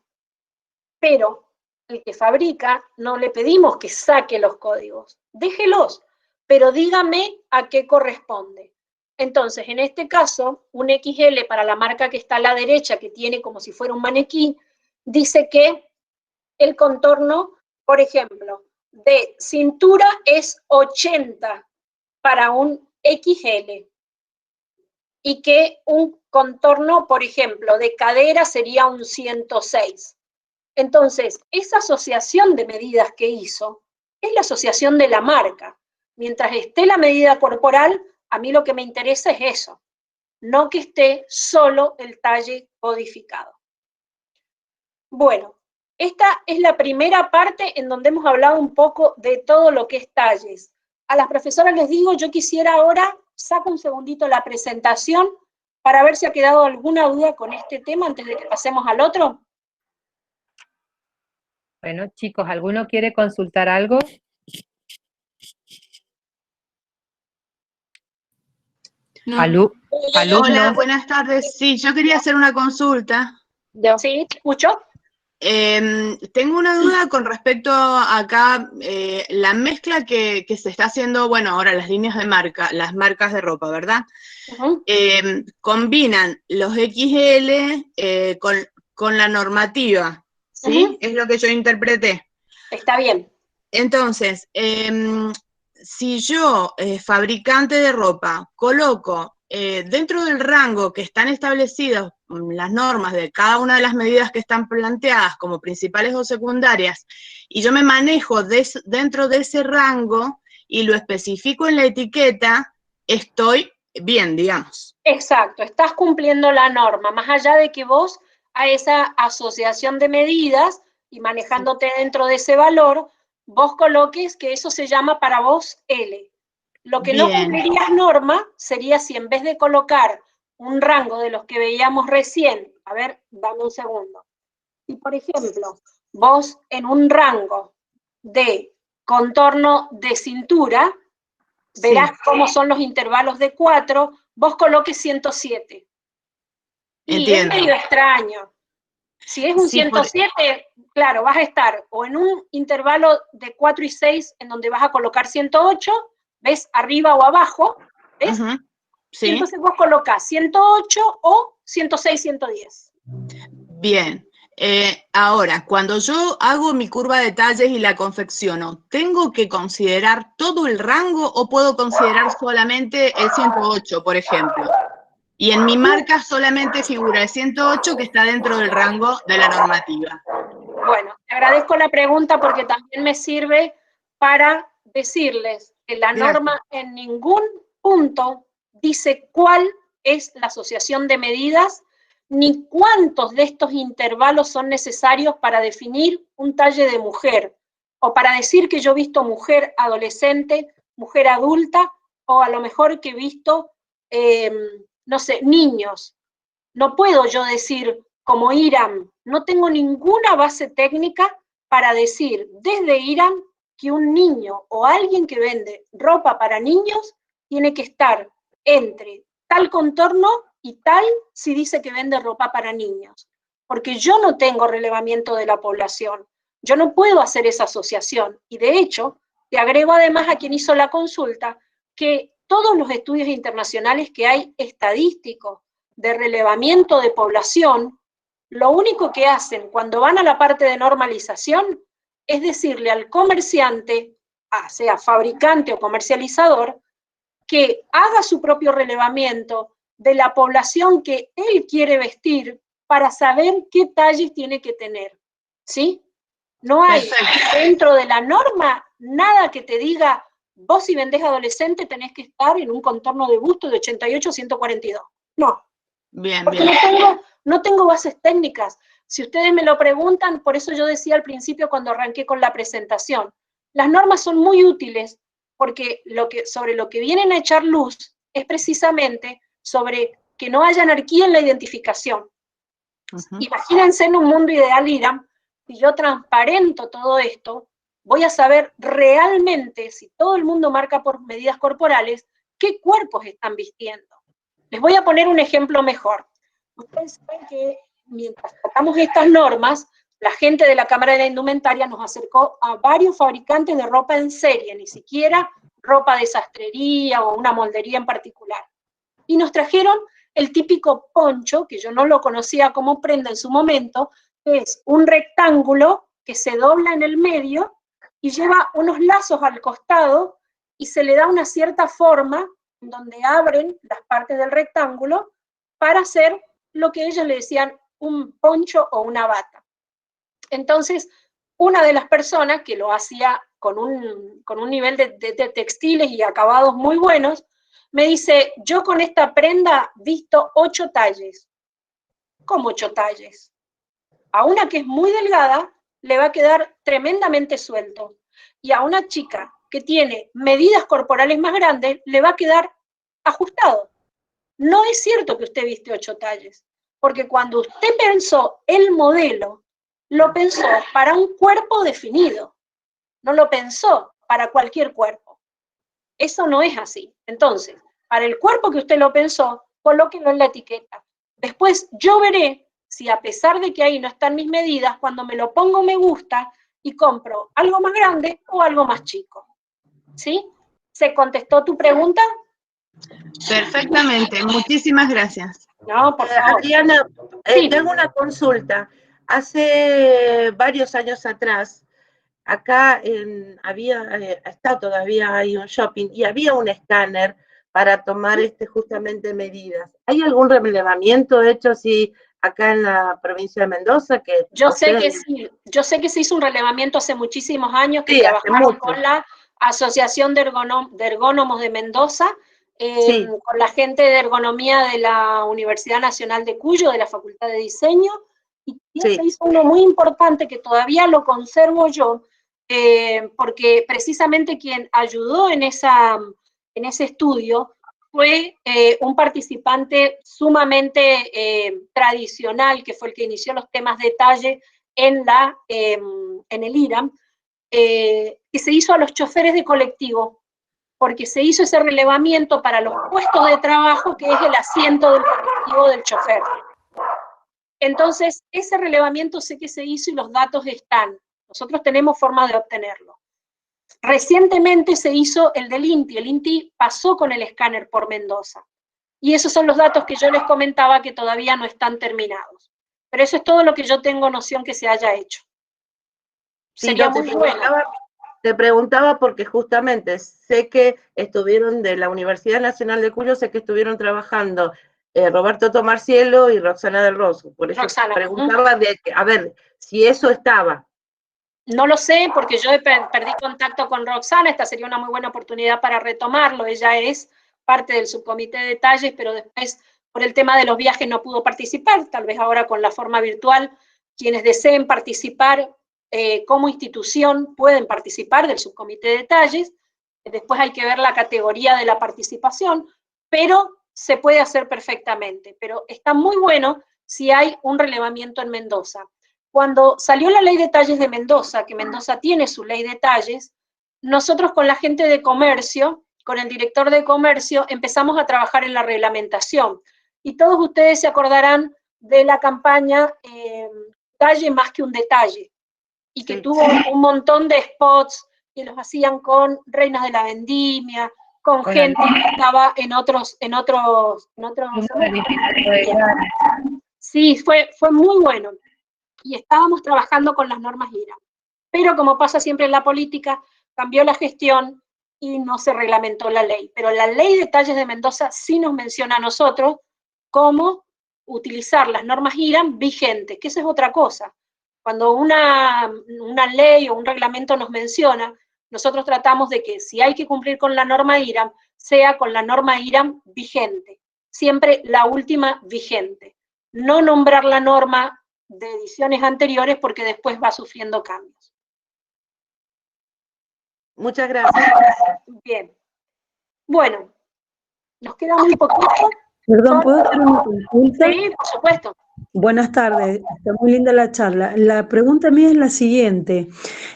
Pero el que fabrica no le pedimos que saque los códigos. Déjelos, pero dígame a qué corresponde. Entonces, en este caso, un XL para la marca que está a la derecha, que tiene como si fuera un maniquí, dice que el contorno, por ejemplo, de cintura es 80 para un XL y que un contorno, por ejemplo, de cadera sería un 106. Entonces, esa asociación de medidas que hizo es la asociación de la marca. Mientras esté la medida corporal, a mí lo que me interesa es eso, no que esté solo el talle codificado. Bueno, esta es la primera parte en donde hemos hablado un poco de todo lo que es talles. A las profesoras les digo, yo quisiera ahora, saco un segundito la presentación para ver si ha quedado alguna duda con este tema antes de que pasemos al otro. Bueno, chicos, ¿alguno quiere consultar algo? No. Alumnos. Hola, buenas tardes. Sí, yo quería hacer una consulta. Sí, ¿te escucho? Tengo una duda con respecto a acá, la mezcla que se está haciendo, bueno, ahora las líneas de marca, las marcas de ropa, ¿verdad? Combinan los XL con la normativa, ¿sí? Es lo que yo interpreté. Está bien. Entonces, si yo, fabricante de ropa, coloco dentro del rango que están establecidas las normas de cada una de las medidas que están planteadas como principales o secundarias, y yo me manejo dentro de ese rango y lo especifico en la etiqueta, estoy bien, digamos. Exacto, estás cumpliendo la norma, más allá de que vos a esa asociación de medidas y manejándote dentro de ese valor, vos coloques que eso se llama para vos L. Lo que no cumplirías norma sería si en vez de colocar un rango de los que veíamos recién, a ver, dame un segundo. Si, por ejemplo, vos en un rango de contorno de cintura, verás cómo son los intervalos de 4, vos coloques 107. Y es medio extraño. Si es un 107, claro, vas a estar o en un intervalo de 4 y 6 en donde vas a colocar 108, ¿ves? Arriba o abajo, ¿ves? Sí. Y entonces vos colocás 108 o 106, 110. Bien. Ahora, cuando yo hago mi curva de talles y la confecciono, ¿tengo que considerar todo el rango o puedo considerar solamente el 108, por ejemplo? Y en mi marca solamente figura el 108 que está dentro del rango de la normativa. Bueno, te agradezco la pregunta porque también me sirve para decirles que la norma en ningún punto dice cuál es la asociación de medidas ni cuántos de estos intervalos son necesarios para definir un talle de mujer, o para decir que yo he visto mujer adolescente, mujer adulta, o a lo mejor que he visto, no sé, niños. No puedo yo decir, como Iram, no tengo ninguna base técnica para decir desde Iram que un niño o alguien que vende ropa para niños tiene que estar entre tal contorno y tal si dice que vende ropa para niños. Porque yo no tengo relevamiento de la población. Yo no puedo hacer esa asociación. Y de hecho, te agrego además a quien hizo la consulta que todos los estudios internacionales que hay estadísticos de relevamiento de población, lo único que hacen cuando van a la parte de normalización es decirle al comerciante, sea fabricante o comercializador, que haga su propio relevamiento de la población que él quiere vestir para saber qué talles tiene que tener, ¿sí? No hay dentro de la norma nada que te diga, vos si vendés adolescente tenés que estar en un contorno de busto de 88 a 142. No. Bien, porque bien. no tengo bases técnicas. Si ustedes me lo preguntan, por eso yo decía al principio cuando arranqué con la presentación, las normas son muy útiles porque sobre lo que vienen a echar luz es precisamente sobre que no haya anarquía en la identificación. Imagínense en un mundo ideal, Iram, si yo transparento todo esto, voy a saber realmente, si todo el mundo marca por medidas corporales, qué cuerpos están vistiendo. Les voy a poner un ejemplo mejor. Ustedes saben que mientras tratamos estas normas, la gente de la Cámara de la Indumentaria nos acercó a varios fabricantes de ropa en serie, ni siquiera ropa de sastrería o una moldería en particular. Y nos trajeron el típico poncho, que yo no lo conocía como prenda en su momento, que es un rectángulo que se dobla en el medio y lleva unos lazos al costado y se le da una cierta forma donde abren las partes del rectángulo para hacer lo que ellos le decían un poncho o una bata. Entonces, una de las personas que lo hacía con un nivel de textiles y acabados muy buenos, me dice, yo con esta prenda visto 8 talles. ¿Cómo 8 talles? A una que es muy delgada le va a quedar tremendamente suelto. Y a una chica que tiene medidas corporales más grandes le va a quedar ajustado. No es cierto que usted viste 8 talles, porque cuando usted pensó el modelo, lo pensó para un cuerpo definido, no lo pensó para cualquier cuerpo. Eso no es así. Entonces, para el cuerpo que usted lo pensó, colóquelo en la etiqueta. Después yo veré si a pesar de que ahí no están mis medidas, cuando me lo pongo me gusta y compro algo más grande o algo más chico. ¿Sí? ¿Se contestó tu pregunta? Perfectamente, muchísimas gracias. No, por favor. Adriana, Sí. tengo una consulta. Hace varios años atrás, acá está todavía hay un shopping y había un escáner para tomar justamente medidas. ¿Hay algún relevamiento hecho así acá en la provincia de Mendoza? Yo sé que sí, yo sé que se hizo un relevamiento hace muchísimos años, que sí, trabajaron con la Asociación de Ergónomos de Mendoza, sí. con la gente de ergonomía de la Universidad Nacional de Cuyo, de la Facultad de Diseño, y sí. Se hizo uno muy importante que todavía lo conservo yo, porque precisamente quien ayudó en ese estudio fue un participante sumamente tradicional, que fue el que inició los temas de talle en el IRAM, que se hizo a los choferes de colectivo, porque se hizo ese relevamiento para los puestos de trabajo, que es el asiento del colectivo del chofer. Entonces, ese relevamiento sé que se hizo y los datos están. Nosotros tenemos forma de obtenerlo. Recientemente se hizo el del INTI. El INTI pasó con el escáner por Mendoza. Y esos son los datos que yo les comentaba que todavía no están terminados. Pero eso es todo lo que yo tengo noción que se haya hecho. Sí, sería muy bueno. Te preguntaba porque justamente sé que estuvieron de la Universidad Nacional de Cuyo, sé que estuvieron trabajando Roberto Tomarcielo y Roxana del Rosso. Por eso preguntaba a ver si eso estaba. No lo sé, porque yo perdí contacto con Roxana. Esta sería una muy buena oportunidad para retomarlo. Ella es parte del subcomité de talles, pero después por el tema de los viajes no pudo participar, tal vez ahora con la forma virtual, quienes deseen participar como institución pueden participar del subcomité de detalles, después hay que ver la categoría de la participación, pero se puede hacer perfectamente, pero está muy bueno si hay un relevamiento en Mendoza. Cuando salió la ley de talles de Mendoza, que Mendoza tiene su ley de talles, nosotros con la gente de comercio, con el director de comercio, empezamos a trabajar en la reglamentación. Y todos ustedes se acordarán de la campaña Talle más que un detalle, y que tuvo un montón de spots que los hacían con reinas de la vendimia, con gente que estaba en otros sí, fue muy bueno. Y estábamos trabajando con las normas IRA. Pero como pasa siempre en la política, cambió la gestión y no se reglamentó la ley. Pero la ley de talles de Mendoza sí nos menciona a nosotros cómo utilizar las normas IRAM vigentes, que esa es otra cosa. Cuando una ley o un reglamento nos menciona, nosotros tratamos de que si hay que cumplir con la norma IRAM, sea con la norma IRAM vigente, siempre la última vigente. No nombrar la norma de ediciones anteriores porque después va sufriendo cambios. Muchas gracias. Bien. Bueno, nos queda muy poquito. Perdón, ¿puedo hacer una consulta? Sí, por supuesto. Buenas tardes, está muy linda la charla. La pregunta mía es la siguiente.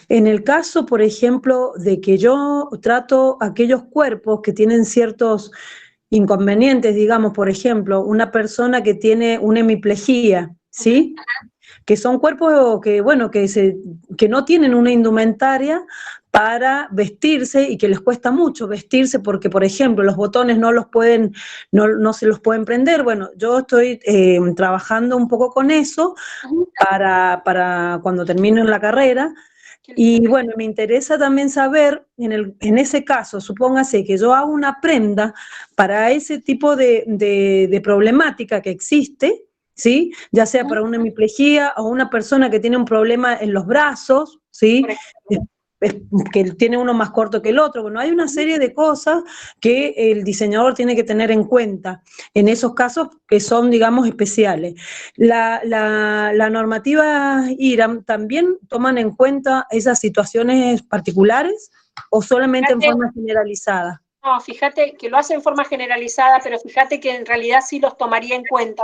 En el caso, por ejemplo, de que yo trato aquellos cuerpos que tienen ciertos inconvenientes, digamos, por ejemplo, una persona que tiene una hemiplegia, ¿sí? Que son cuerpos que, bueno, que no tienen una indumentaria para vestirse y que les cuesta mucho vestirse porque, por ejemplo, los botones no se los pueden prender. Bueno, yo estoy trabajando un poco con eso para cuando termino la carrera. Y bueno, me interesa también saber, en ese caso, supóngase que yo hago una prenda para ese tipo de problemática que existe, ¿sí? Ya sea para una hemiplegia o una persona que tiene un problema en los brazos, ¿sí? Que tiene uno más corto que el otro. Bueno, hay una serie de cosas que el diseñador tiene que tener en cuenta en esos casos que son, digamos, especiales. La normativa IRAM también toman en cuenta esas situaciones particulares o solamente en forma generalizada. No, fíjate que lo hace en forma generalizada, pero fíjate que en realidad sí los tomaría en cuenta,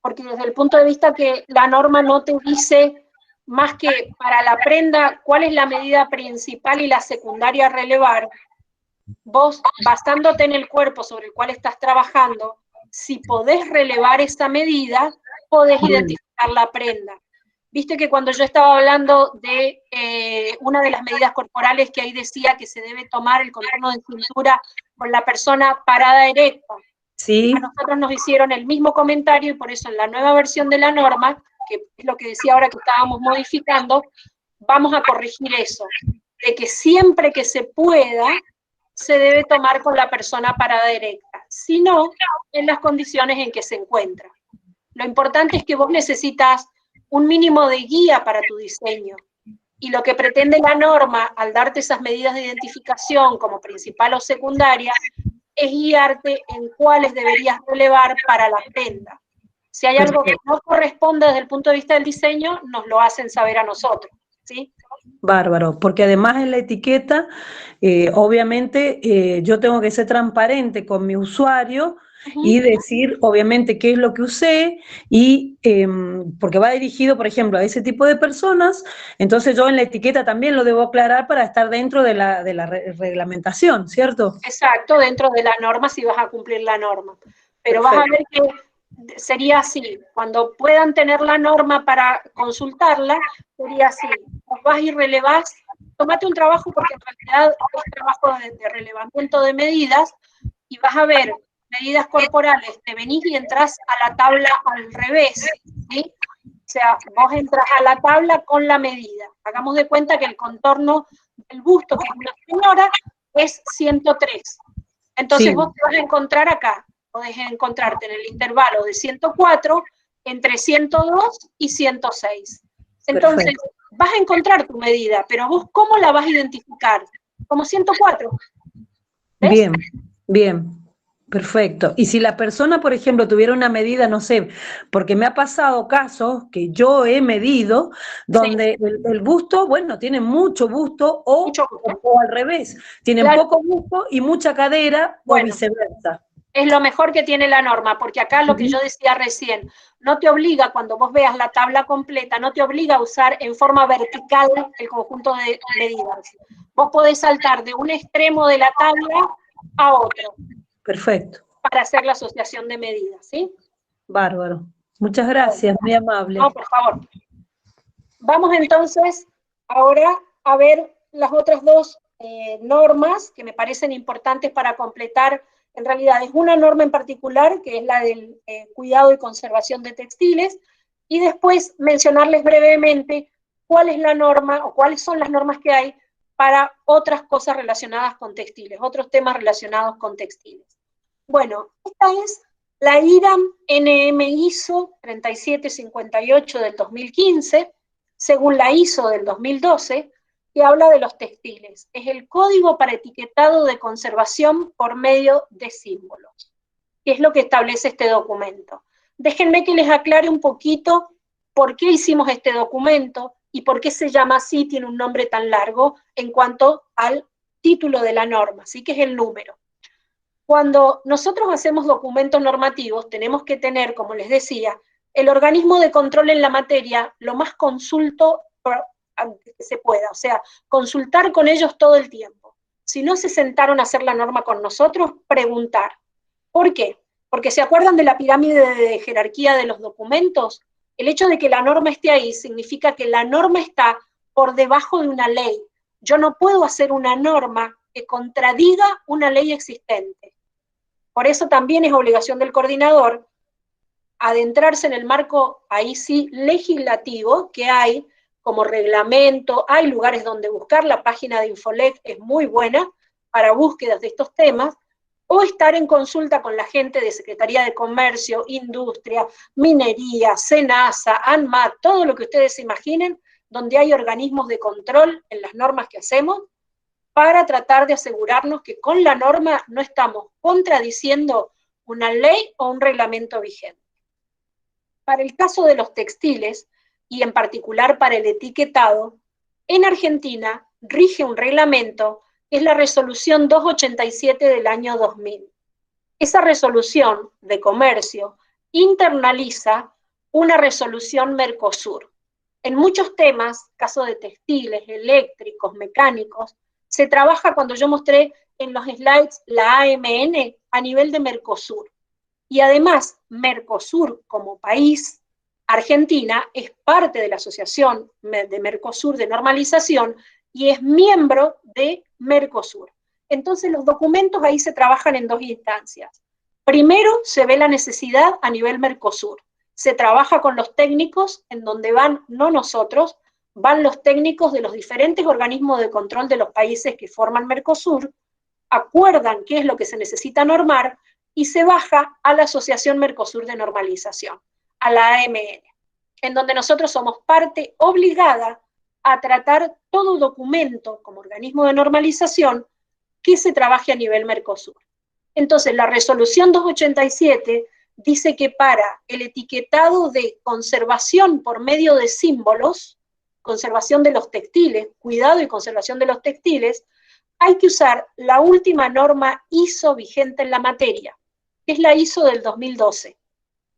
porque desde el punto de vista que la norma no te dice más que para la prenda cuál es la medida principal y la secundaria a relevar, vos basándote en el cuerpo sobre el cual estás trabajando, si podés relevar esa medida, podés identificar la prenda. Viste que cuando yo estaba hablando de una de las medidas corporales que ahí decía que se debe tomar el contorno de cintura con la persona parada erecta. Sí. A nosotros nos hicieron el mismo comentario y por eso en la nueva versión de la norma, que es lo que decía ahora que estábamos modificando, vamos a corregir eso, de que siempre que se pueda, se debe tomar con la persona parada erecta, si no, en las condiciones en que se encuentra. Lo importante es que vos necesitas un mínimo de guía para tu diseño, y lo que pretende la norma, al darte esas medidas de identificación como principal o secundaria, es guiarte en cuáles deberías relevar para la prenda. Si hay algo que no corresponde desde el punto de vista del diseño, nos lo hacen saber a nosotros, ¿sí? Bárbaro, porque además en la etiqueta, obviamente, yo tengo que ser transparente con mi usuario y decir, obviamente, qué es lo que usé, y porque va dirigido, por ejemplo, a ese tipo de personas, entonces yo en la etiqueta también lo debo aclarar para estar dentro de la reglamentación, ¿cierto? Exacto, dentro de la norma, si vas a cumplir la norma. Pero Perfecto. vas a ver que sería así, cuando puedan tener la norma para consultarla, sería así, vos vas y relevás, tomate un trabajo porque en realidad es trabajo de relevamiento de medidas, y vas a ver medidas corporales, te venís y entrás a la tabla al revés, ¿sí? O sea, vos entras a la tabla con la medida. Hagamos de cuenta que el contorno del busto, que es una señora, es 103. Entonces Sí. vos te vas a encontrar acá, podés encontrarte en el intervalo de 104 entre 102 y 106. Entonces, Perfecto. vas a encontrar tu medida, pero vos ¿cómo la vas a identificar? Como 104. ¿Ves? Bien, bien. Perfecto. Y si la persona, por ejemplo, tuviera una medida, no sé, porque me ha pasado casos que yo he medido donde el busto, bueno, tiene mucho busto Mucho gusto. o al revés, tienen Claro. poco busto y mucha cadera o Bueno. viceversa. Es lo mejor que tiene la norma, porque acá lo que yo decía recién, no te obliga, cuando vos veas la tabla completa, no te obliga a usar en forma vertical el conjunto de medidas. Vos podés saltar de un extremo de la tabla a otro. Perfecto. Para hacer la asociación de medidas, ¿sí? Bárbaro. Muchas gracias, muy amable. No, por favor. Vamos entonces ahora a ver las otras dos normas que me parecen importantes para completar. En realidad es una norma en particular, que es la del cuidado y conservación de textiles, y después mencionarles brevemente cuál es la norma o cuáles son las normas que hay para otras cosas relacionadas con textiles, otros temas relacionados con textiles. Bueno, esta es la IRAM NM ISO 3758 del 2015, según la ISO del 2012, que habla de los textiles. Es el código para etiquetado de conservación por medio de símbolos, que es lo que establece este documento. Déjenme que les aclare un poquito por qué hicimos este documento y por qué se llama así, tiene un nombre tan largo en cuanto al título de la norma, así que es el número. Cuando nosotros hacemos documentos normativos, tenemos que tener, como les decía, el organismo de control en la materia lo más consulto que se pueda, o sea, consultar con ellos todo el tiempo. Si no se sentaron a hacer la norma con nosotros, preguntar. ¿Por qué? Porque ¿se acuerdan de la pirámide de jerarquía de los documentos? El hecho de que la norma esté ahí significa que la norma está por debajo de una ley. Yo no puedo hacer una norma que contradiga una ley existente. Por eso también es obligación del coordinador adentrarse en el marco, ahí sí, legislativo que hay como reglamento, hay lugares donde buscar, la página de Infolec es muy buena para búsquedas de estos temas, o estar en consulta con la gente de Secretaría de Comercio, Industria, Minería, SENASA, ANMAT, todo lo que ustedes se imaginen, donde hay organismos de control en las normas que hacemos, para tratar de asegurarnos que con la norma no estamos contradiciendo una ley o un reglamento vigente. Para el caso de los textiles, y en particular para el etiquetado, en Argentina rige un reglamento que es la resolución 287 del año 2000. Esa resolución de comercio internaliza una resolución Mercosur. En muchos temas, caso de textiles, eléctricos, mecánicos, se trabaja, cuando yo mostré en los slides la AMN, a nivel de Mercosur. Y además, Mercosur como país, Argentina es parte de la Asociación de Mercosur de Normalización y es miembro de Mercosur. Entonces los documentos ahí se trabajan en dos instancias. Primero se ve la necesidad a nivel Mercosur. Se trabaja con los técnicos, en donde van, no nosotros, van los técnicos de los diferentes organismos de control de los países que forman Mercosur, acuerdan qué es lo que se necesita normar y se baja a la Asociación Mercosur de Normalización, a la AMN, en donde nosotros somos parte obligada a tratar todo documento como organismo de normalización que se trabaje a nivel Mercosur. Entonces, la resolución 287 dice que para el etiquetado de conservación por medio de símbolos, conservación de los textiles, cuidado y conservación de los textiles, hay que usar la última norma ISO vigente en la materia, que es la ISO del 2012.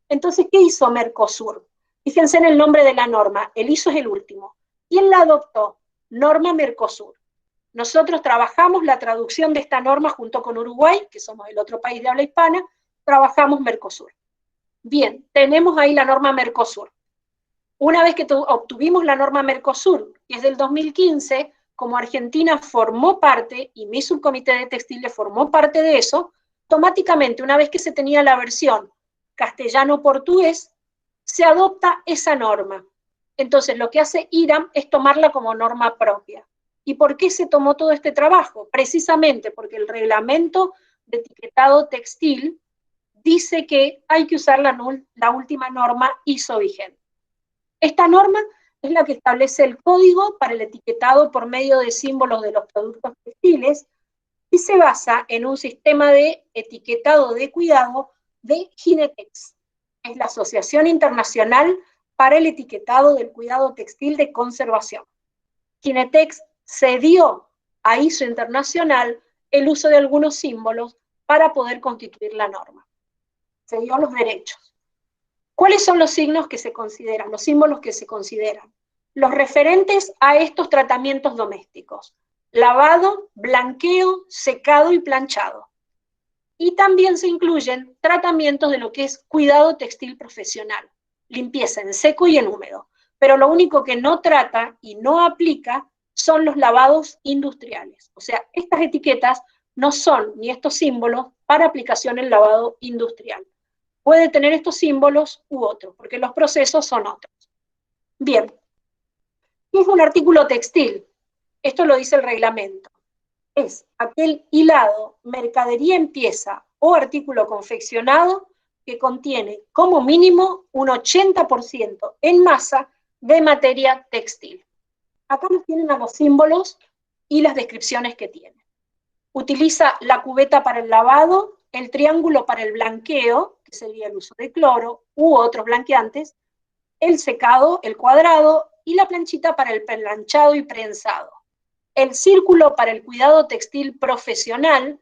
Entonces, ¿qué hizo Mercosur? Fíjense en el nombre de la norma, el ISO es el último. ¿Quién la adoptó? Norma Mercosur. Nosotros trabajamos la traducción de esta norma junto con Uruguay, que somos el otro país de habla hispana, trabajamos Mercosur. Bien, tenemos ahí la norma Mercosur. Una vez que obtuvimos la norma Mercosur, que es del 2015, como Argentina formó parte, y mi subcomité de textiles formó parte de eso, automáticamente, una vez que se tenía la versión castellano-portugués, se adopta esa norma. Entonces, lo que hace IRAM es tomarla como norma propia. ¿Y por qué se tomó todo este trabajo? Precisamente porque el reglamento de etiquetado textil dice que hay que usar la última norma ISO vigente. Esta norma es la que establece el código para el etiquetado por medio de símbolos de los productos textiles, y se basa en un sistema de etiquetado de cuidado de Ginetex. Es la Asociación Internacional para el Etiquetado del Cuidado Textil de Conservación. Ginetex cedió a ISO Internacional el uso de algunos símbolos para poder constituir la norma. Cedió los derechos. ¿Cuáles son los signos que se consideran, los símbolos que se consideran? Los referentes a estos tratamientos domésticos: lavado, blanqueo, secado y planchado. Y también se incluyen tratamientos de lo que es cuidado textil profesional, limpieza en seco y en húmedo. Pero lo único que no trata y no aplica son los lavados industriales. O sea, estas etiquetas no son ni estos símbolos para aplicación en lavado industrial. Puede tener estos símbolos u otros, porque los procesos son otros. Bien, ¿qué es un artículo textil? Esto lo dice el reglamento. Es aquel hilado, mercadería en pieza o artículo confeccionado que contiene como mínimo un 80% en masa de materia textil. Acá nos tienen a los símbolos y las descripciones que tiene. Utiliza la cubeta para el lavado, el triángulo para el blanqueo, que sería el uso de cloro u otros blanqueantes, el secado, el cuadrado, y la planchita para el planchado y prensado, el círculo para el cuidado textil profesional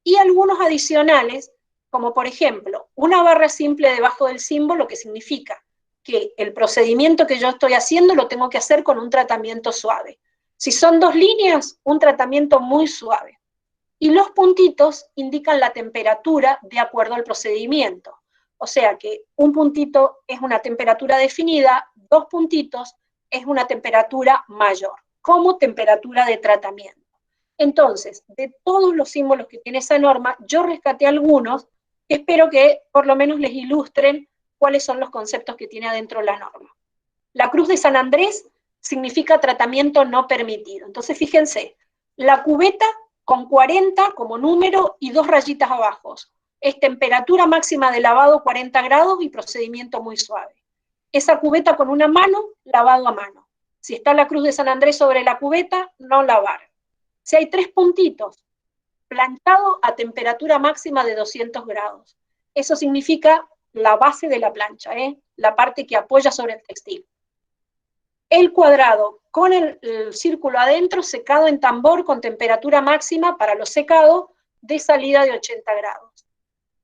y algunos adicionales, como por ejemplo, una barra simple debajo del símbolo, que significa que el procedimiento que yo estoy haciendo lo tengo que hacer con un tratamiento suave. Si son 2 líneas, un tratamiento muy suave. Y los puntitos indican la temperatura de acuerdo al procedimiento. O sea que un puntito es una temperatura definida, 2 puntitos es una temperatura mayor, como temperatura de tratamiento. Entonces, de todos los símbolos que tiene esa norma, yo rescaté algunos, espero que por lo menos les ilustren cuáles son los conceptos que tiene adentro la norma. La cruz de San Andrés significa tratamiento no permitido. Entonces, fíjense, la cubeta con 40 como número y 2 rayitas abajo. Es temperatura máxima de lavado 40 grados y procedimiento muy suave. Esa cubeta con una mano, lavado a mano. Si está la cruz de San Andrés sobre la cubeta, no lavar. Si hay 3 puntitos, planchado a temperatura máxima de 200 grados. Eso significa la base de la plancha, la parte que apoya sobre el textil. El cuadrado con el círculo adentro, secado en tambor con temperatura máxima para los secados de salida de 80 grados.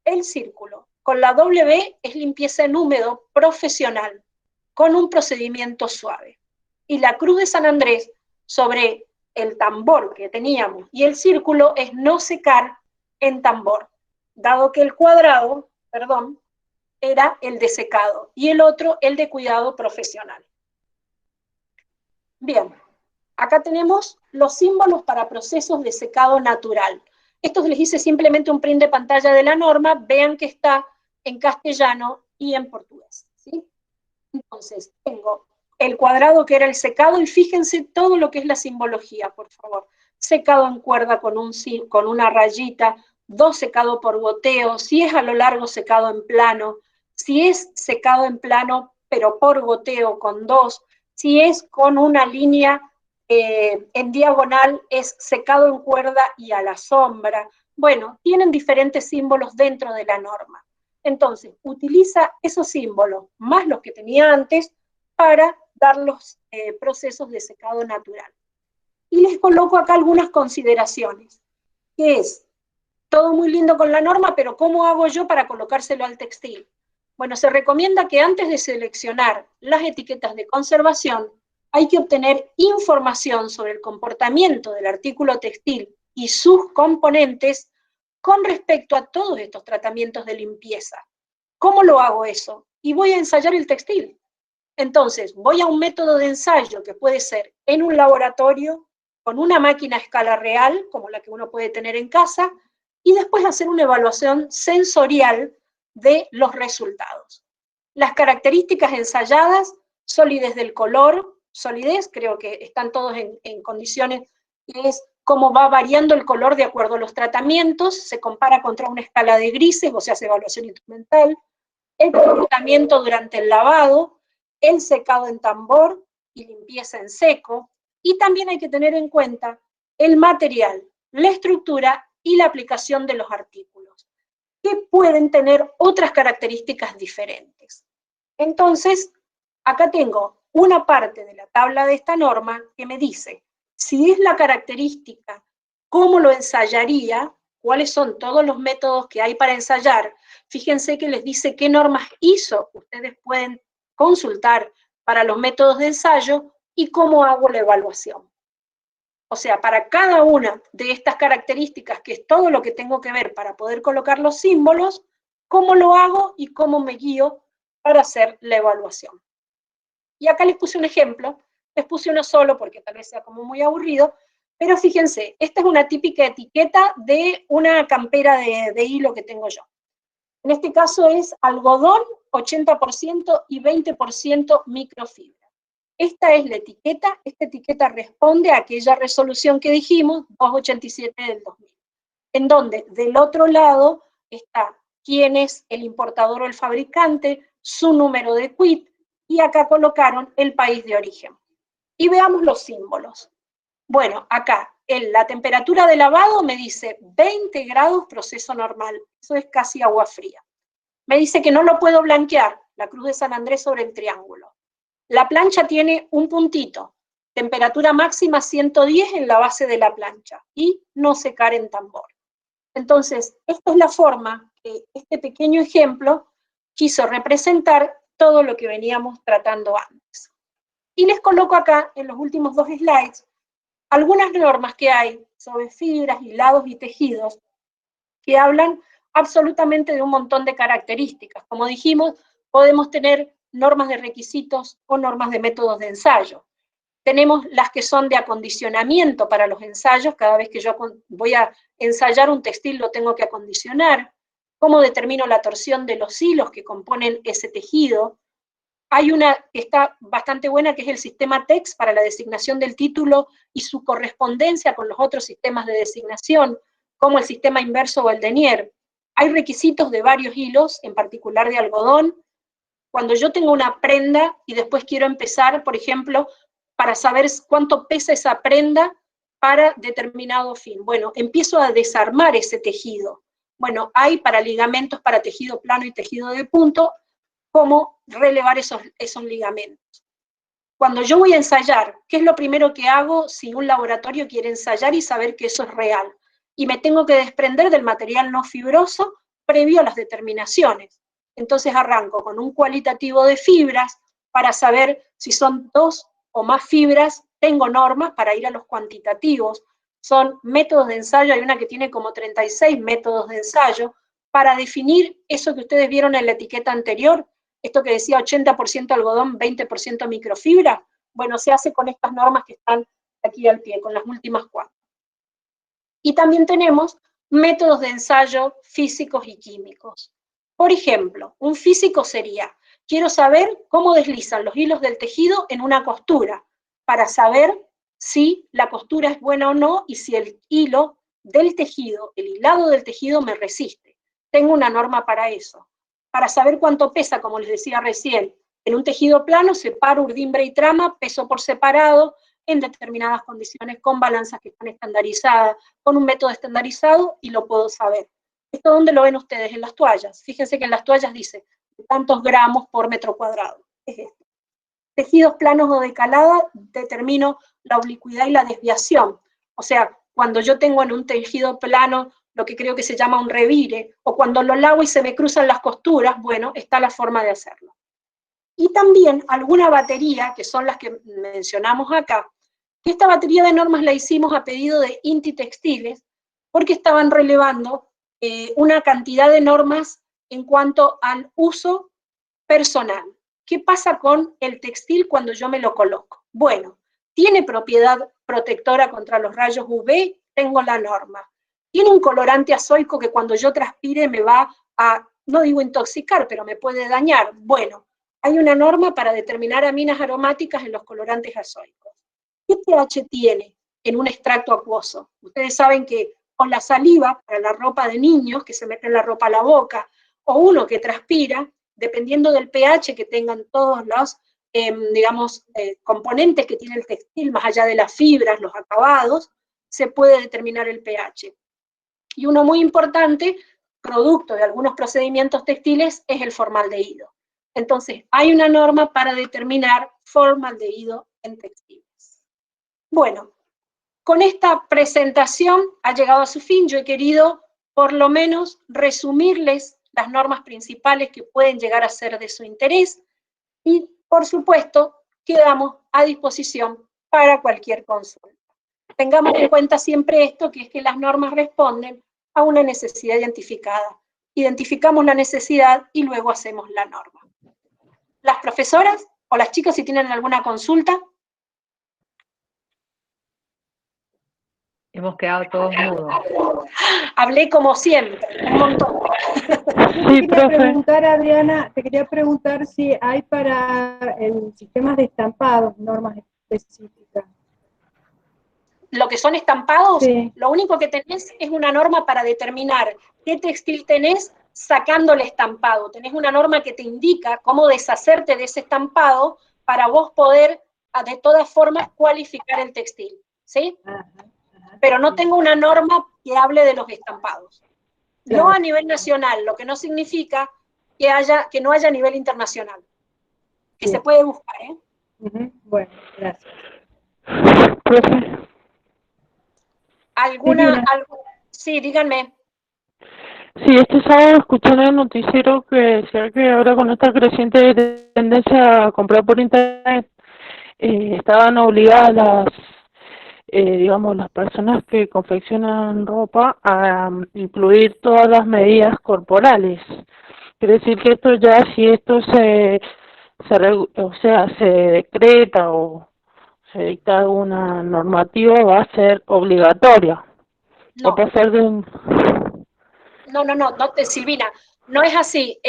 El círculo con la W es limpieza en húmedo profesional, con un procedimiento suave. Y la cruz de San Andrés sobre el tambor que teníamos y el círculo es no secar en tambor, dado que el cuadrado, era el de secado y el otro el de cuidado profesional. Bien, acá tenemos los símbolos para procesos de secado natural. Estos les hice simplemente un print de pantalla de la norma, vean que está en castellano y en portugués, ¿sí? Entonces, tengo el cuadrado que era el secado, y fíjense todo lo que es la simbología, por favor. Secado en cuerda con una rayita, 2 secado por goteo, si es a lo largo secado en plano, si es secado en plano pero por goteo con 2, si es con una línea en diagonal es secado en cuerda y a la sombra. Bueno, tienen diferentes símbolos dentro de la norma. Entonces, utiliza esos símbolos, más los que tenía antes, para dar los procesos de secado natural. Y les coloco acá algunas consideraciones, que es todo muy lindo con la norma, pero ¿cómo hago yo para colocárselo al textil? Bueno, se recomienda que antes de seleccionar las etiquetas de conservación, hay que obtener información sobre el comportamiento del artículo textil y sus componentes con respecto a todos estos tratamientos de limpieza. ¿Cómo lo hago eso? Y voy a ensayar el textil. Entonces, voy a un método de ensayo que puede ser en un laboratorio, con una máquina a escala real, como la que uno puede tener en casa, y después hacer una evaluación sensorial de los resultados. Las características ensayadas: solidez del color, solidez, creo que están todos en condiciones, que es cómo va variando el color de acuerdo a los tratamientos, se compara contra una escala de grises, o sea, hace evaluación instrumental, el comportamiento durante el lavado, el secado en tambor y limpieza en seco, y también hay que tener en cuenta el material, la estructura y la aplicación de los artículos, que pueden tener otras características diferentes. Entonces, acá tengo una parte de la tabla de esta norma que me dice si es la característica, cómo lo ensayaría, cuáles son todos los métodos que hay para ensayar. Fíjense que les dice qué normas ISO ustedes pueden consultar para los métodos de ensayo y cómo hago la evaluación. O sea, para cada una de estas características, que es todo lo que tengo que ver para poder colocar los símbolos, cómo lo hago y cómo me guío para hacer la evaluación. Y acá les puse un ejemplo, les puse uno solo porque tal vez sea como muy aburrido, pero fíjense, esta es una típica etiqueta de una campera de hilo que tengo yo. En este caso es algodón 80% y 20% microfibra. Esta es la etiqueta, esta etiqueta responde a aquella resolución que dijimos, 287 del 2000, en donde del otro lado está quién es el importador o el fabricante, su número de quit, y acá colocaron el país de origen. Y veamos los símbolos. Bueno, acá la temperatura de lavado me dice 20 grados proceso normal, eso es casi agua fría. Me dice que no lo puedo blanquear, la cruz de San Andrés sobre el triángulo. La plancha tiene un puntito, temperatura máxima 110 en la base de la plancha y no secar en tambor. Entonces, esta es la forma que este pequeño ejemplo quiso representar todo lo que veníamos tratando antes. Y les coloco acá, en los últimos 2 slides, algunas normas que hay sobre fibras, hilados y tejidos que hablan absolutamente de un montón de características. Como dijimos, podemos tener normas de requisitos o normas de métodos de ensayo. Tenemos las que son de acondicionamiento para los ensayos, cada vez que yo voy a ensayar un textil lo tengo que acondicionar. Cómo determino la torsión de los hilos que componen ese tejido. Hay una que está bastante buena, que es el sistema TEX para la designación del título y su correspondencia con los otros sistemas de designación, como el sistema inverso o el denier. Hay requisitos de varios hilos, en particular de algodón. Cuando yo tengo una prenda y después quiero empezar, por ejemplo, para saber cuánto pesa esa prenda para determinado fin. Bueno, empiezo a desarmar ese tejido. Bueno, hay para ligamentos, para tejido plano y tejido de punto, cómo relevar esos ligamentos. Cuando yo voy a ensayar, ¿qué es lo primero que hago si un laboratorio quiere ensayar y saber que eso es real? Y me tengo que desprender del material no fibroso previo a las determinaciones. Entonces arranco con un cualitativo de fibras para saber si son 2 o más fibras. Tengo normas para ir a los cuantitativos. Son métodos de ensayo, hay una que tiene como 36 métodos de ensayo para definir eso que ustedes vieron en la etiqueta anterior, esto que decía 80% algodón, 20% microfibra. Bueno, se hace con estas normas que están aquí al pie, con las últimas 4. Y también tenemos métodos de ensayo físicos y químicos. Por ejemplo, un físico sería, quiero saber cómo deslizan los hilos del tejido en una costura, para saber si la costura es buena o no y si el hilo del tejido, el hilado del tejido me resiste. Tengo una norma para eso. Para saber cuánto pesa, como les decía recién, en un tejido plano separo urdimbre y trama, peso por separado, en determinadas condiciones, con balanzas que están estandarizadas, con un método estandarizado, y lo puedo saber. ¿Esto dónde lo ven ustedes? En las toallas. Fíjense que en las toallas dice tantos gramos por metro cuadrado. Es esto. Tejidos planos o de calada, determino la oblicuidad y la desviación. O sea, cuando yo tengo en un tejido plano lo que creo que se llama un revire, o cuando lo lavo y se me cruzan las costuras, bueno, está la forma de hacerlo. Y también alguna batería, que son las que mencionamos acá, que esta batería de normas la hicimos a pedido de Inti Textiles, porque estaban relevando una cantidad de normas en cuanto al uso personal. ¿Qué pasa con el textil cuando yo me lo coloco? Bueno, tiene propiedad protectora contra los rayos UV, tengo la norma. Tiene un colorante azoico que cuando yo transpire me va a, no digo intoxicar, pero me puede dañar. Bueno, hay una norma para determinar aminas aromáticas en los colorantes azoicos. ¿Qué pH tiene en un extracto acuoso? Ustedes saben que con la saliva, para la ropa de niños, que se meten la ropa a la boca, o uno que transpira, dependiendo del pH que tengan todos los, componentes que tiene el textil, más allá de las fibras, los acabados, se puede determinar el pH. Y uno muy importante, producto de algunos procedimientos textiles, es el formaldehído. Entonces, hay una norma para determinar formaldehído en textiles. Bueno, con esta presentación ha llegado a su fin. Yo he querido, por lo menos, resumirles las normas principales que pueden llegar a ser de su interés y, por supuesto, quedamos a disposición para cualquier consulta. Tengamos en cuenta siempre esto, que es que las normas responden a una necesidad identificada. Identificamos la necesidad y luego hacemos la norma. Las profesoras o las chicas, si tienen alguna consulta. Hemos quedado todos mudos. Hablé como siempre, un montón. Yo te quería preguntar, Adriana, te quería preguntar si hay para el sistema de estampados normas específicas. Lo que son estampados, Sí. Lo único que tenés es una norma para determinar qué textil tenés sacándole estampado. Tenés una norma que te indica cómo deshacerte de ese estampado para vos poder, de todas formas, cualificar el textil, ¿sí? Ajá. Pero no tengo una norma que hable de los estampados. Claro. No a nivel nacional, lo que no significa que no haya a nivel internacional. Que se puede buscar, ¿eh? Bueno, gracias. Profe. Sí, díganme. Sí, este sábado escuché en el noticiero que decía que ahora con esta creciente tendencia a comprar por internet, estaban obligadas digamos, las personas que confeccionan ropa a incluir todas las medidas corporales. Quiere decir que esto ya, si esto se decreta o se dicta alguna normativa, va a ser obligatoria. No. Va a pasar de un... No, Silvina, no es así.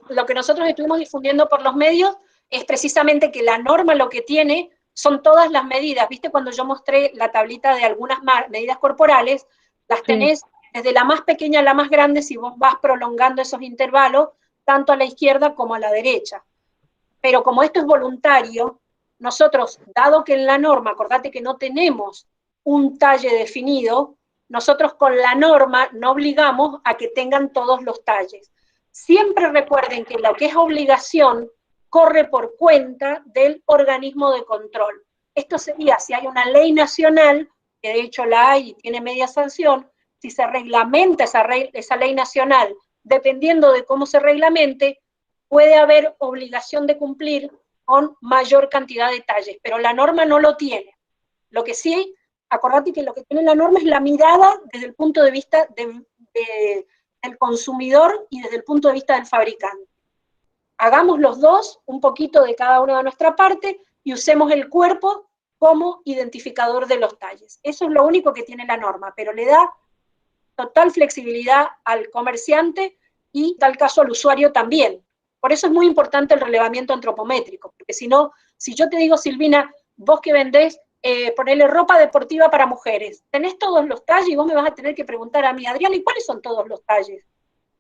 Lo que nosotros estuvimos difundiendo por los medios es precisamente que la norma lo que tiene son todas las medidas. ¿Viste cuando yo mostré la tablita de algunas medidas corporales? Las tenés desde la más pequeña a la más grande si vos vas prolongando esos intervalos, tanto a la izquierda como a la derecha. Pero como esto es voluntario, nosotros, dado que en la norma, acordate que no tenemos un talle definido, nosotros con la norma no obligamos a que tengan todos los talles. Siempre recuerden que lo que es obligación corre por cuenta del organismo de control. Esto sería si hay una ley nacional, que de hecho la hay y tiene media sanción, si se reglamenta esa ley nacional, dependiendo de cómo se reglamente, puede haber obligación de cumplir con mayor cantidad de talles, pero la norma no lo tiene. Lo que sí, acordate que lo que tiene la norma es la mirada desde el punto de vista del consumidor y desde el punto de vista del fabricante. Hagamos los dos, un poquito de cada uno de nuestra parte, y usemos el cuerpo como identificador de los talles. Eso es lo único que tiene la norma, pero le da total flexibilidad al comerciante y, en tal caso, al usuario también. Por eso es muy importante el relevamiento antropométrico, porque si no, si yo te digo, Silvina, vos que vendés, ponerle ropa deportiva para mujeres, tenés todos los talles y vos me vas a tener que preguntar a mí, Adriana, ¿y cuáles son todos los talles?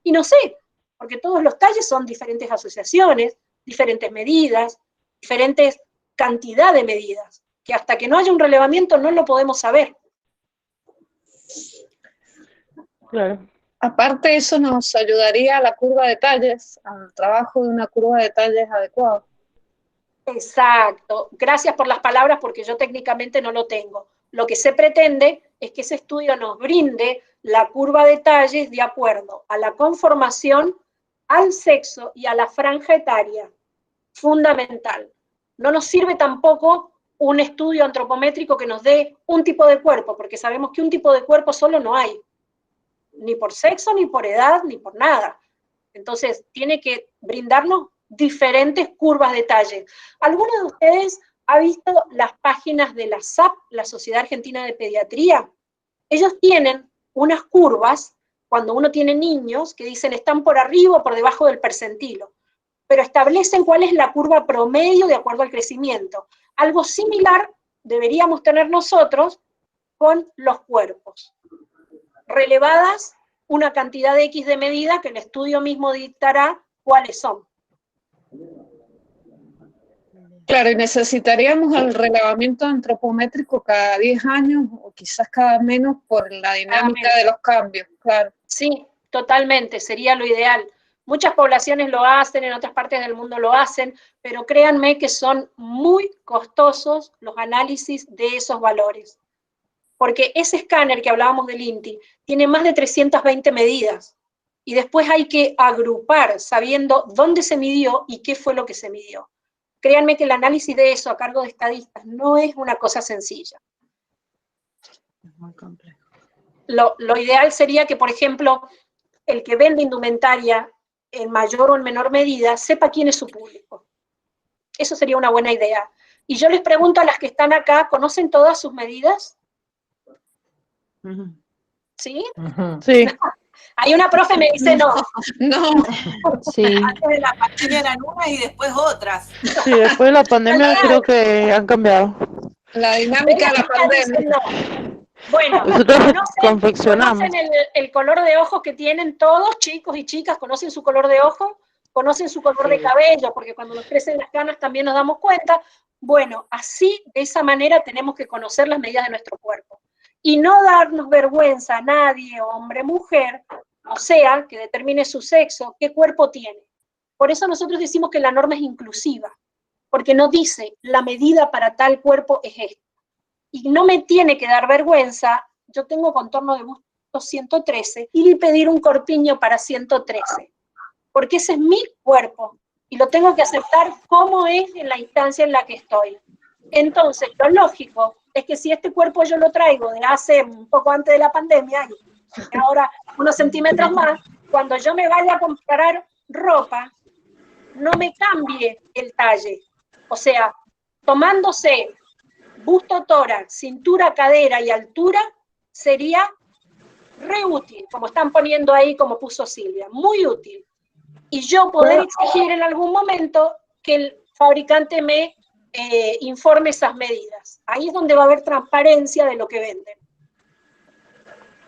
Y no sé, porque todos los talles son diferentes asociaciones, diferentes medidas, diferentes cantidad de medidas, que hasta que no haya un relevamiento no lo podemos saber. Claro. Aparte, eso nos ayudaría a la curva de talles, al trabajo de una curva de talles adecuada. Exacto. Gracias por las palabras, porque yo técnicamente no lo tengo. Lo que se pretende es que ese estudio nos brinde la curva de talles de acuerdo a la conformación, al sexo y a la franja etaria. Fundamental. No nos sirve tampoco un estudio antropométrico que nos dé un tipo de cuerpo, porque sabemos que un tipo de cuerpo solo no hay. Ni por sexo, ni por edad, ni por nada. Entonces, tiene que brindarnos diferentes curvas de talle. ¿Alguno de ustedes ha visto las páginas de la SAP, la Sociedad Argentina de Pediatría? Ellos tienen unas curvas, cuando uno tiene niños, que dicen están por arriba o por debajo del percentilo, pero establecen cuál es la curva promedio de acuerdo al crecimiento. Algo similar deberíamos tener nosotros con los cuerpos. Relevadas una cantidad de X de medida que el estudio mismo dictará cuáles son. Claro, y necesitaríamos el relevamiento antropométrico cada 10 años o quizás cada menos por la dinámica de los cambios, claro. Sí, totalmente, sería lo ideal. Muchas poblaciones lo hacen, en otras partes del mundo lo hacen, pero créanme que son muy costosos los análisis de esos valores. Porque ese escáner que hablábamos del INTI tiene más de 320 medidas y después hay que agrupar sabiendo dónde se midió y qué fue lo que se midió. Créanme que el análisis de eso a cargo de estadistas no es una cosa sencilla. Es muy complejo. Lo ideal sería que, por ejemplo, el que vende indumentaria en mayor o en menor medida sepa quién es su público. Eso sería una buena idea. Y yo les pregunto a las que están acá, ¿conocen todas sus medidas? ¿Sí? Sí. Hay una profe me dice no. No. Sí. Antes de la pandemia eran unas y después otras. Sí, después de la pandemia creo que han cambiado. La dinámica de la pandemia. No. Bueno, Nosotros confeccionamos. ¿conocen el color de ojos que tienen todos, chicos y chicas? ¿Conocen su color de ojo? ¿Conocen su color de cabello? Porque cuando nos crecen las canas también nos damos cuenta. Bueno, así, de esa manera, tenemos que conocer las medidas de nuestro cuerpo. Y no darnos vergüenza a nadie, hombre, mujer, o sea, que determine su sexo, qué cuerpo tiene. Por eso nosotros decimos que la norma es inclusiva, porque no dice la medida para tal cuerpo es esta. Y no me tiene que dar vergüenza, yo tengo contorno de busto 113, y pedir un corpiño para 113, porque ese es mi cuerpo, y lo tengo que aceptar como es en la instancia en la que estoy. Entonces, lo lógico es que si este cuerpo yo lo traigo de hace un poco antes de la pandemia, y ahora unos centímetros más, cuando yo me vaya a comprar ropa, no me cambie el talle. O sea, tomándose busto, tórax, cintura, cadera y altura, sería re útil, como están poniendo ahí, como puso Silvia, muy útil. Y yo poder exigir en algún momento que el fabricante me informe esas medidas. Ahí es donde va a haber transparencia de lo que venden.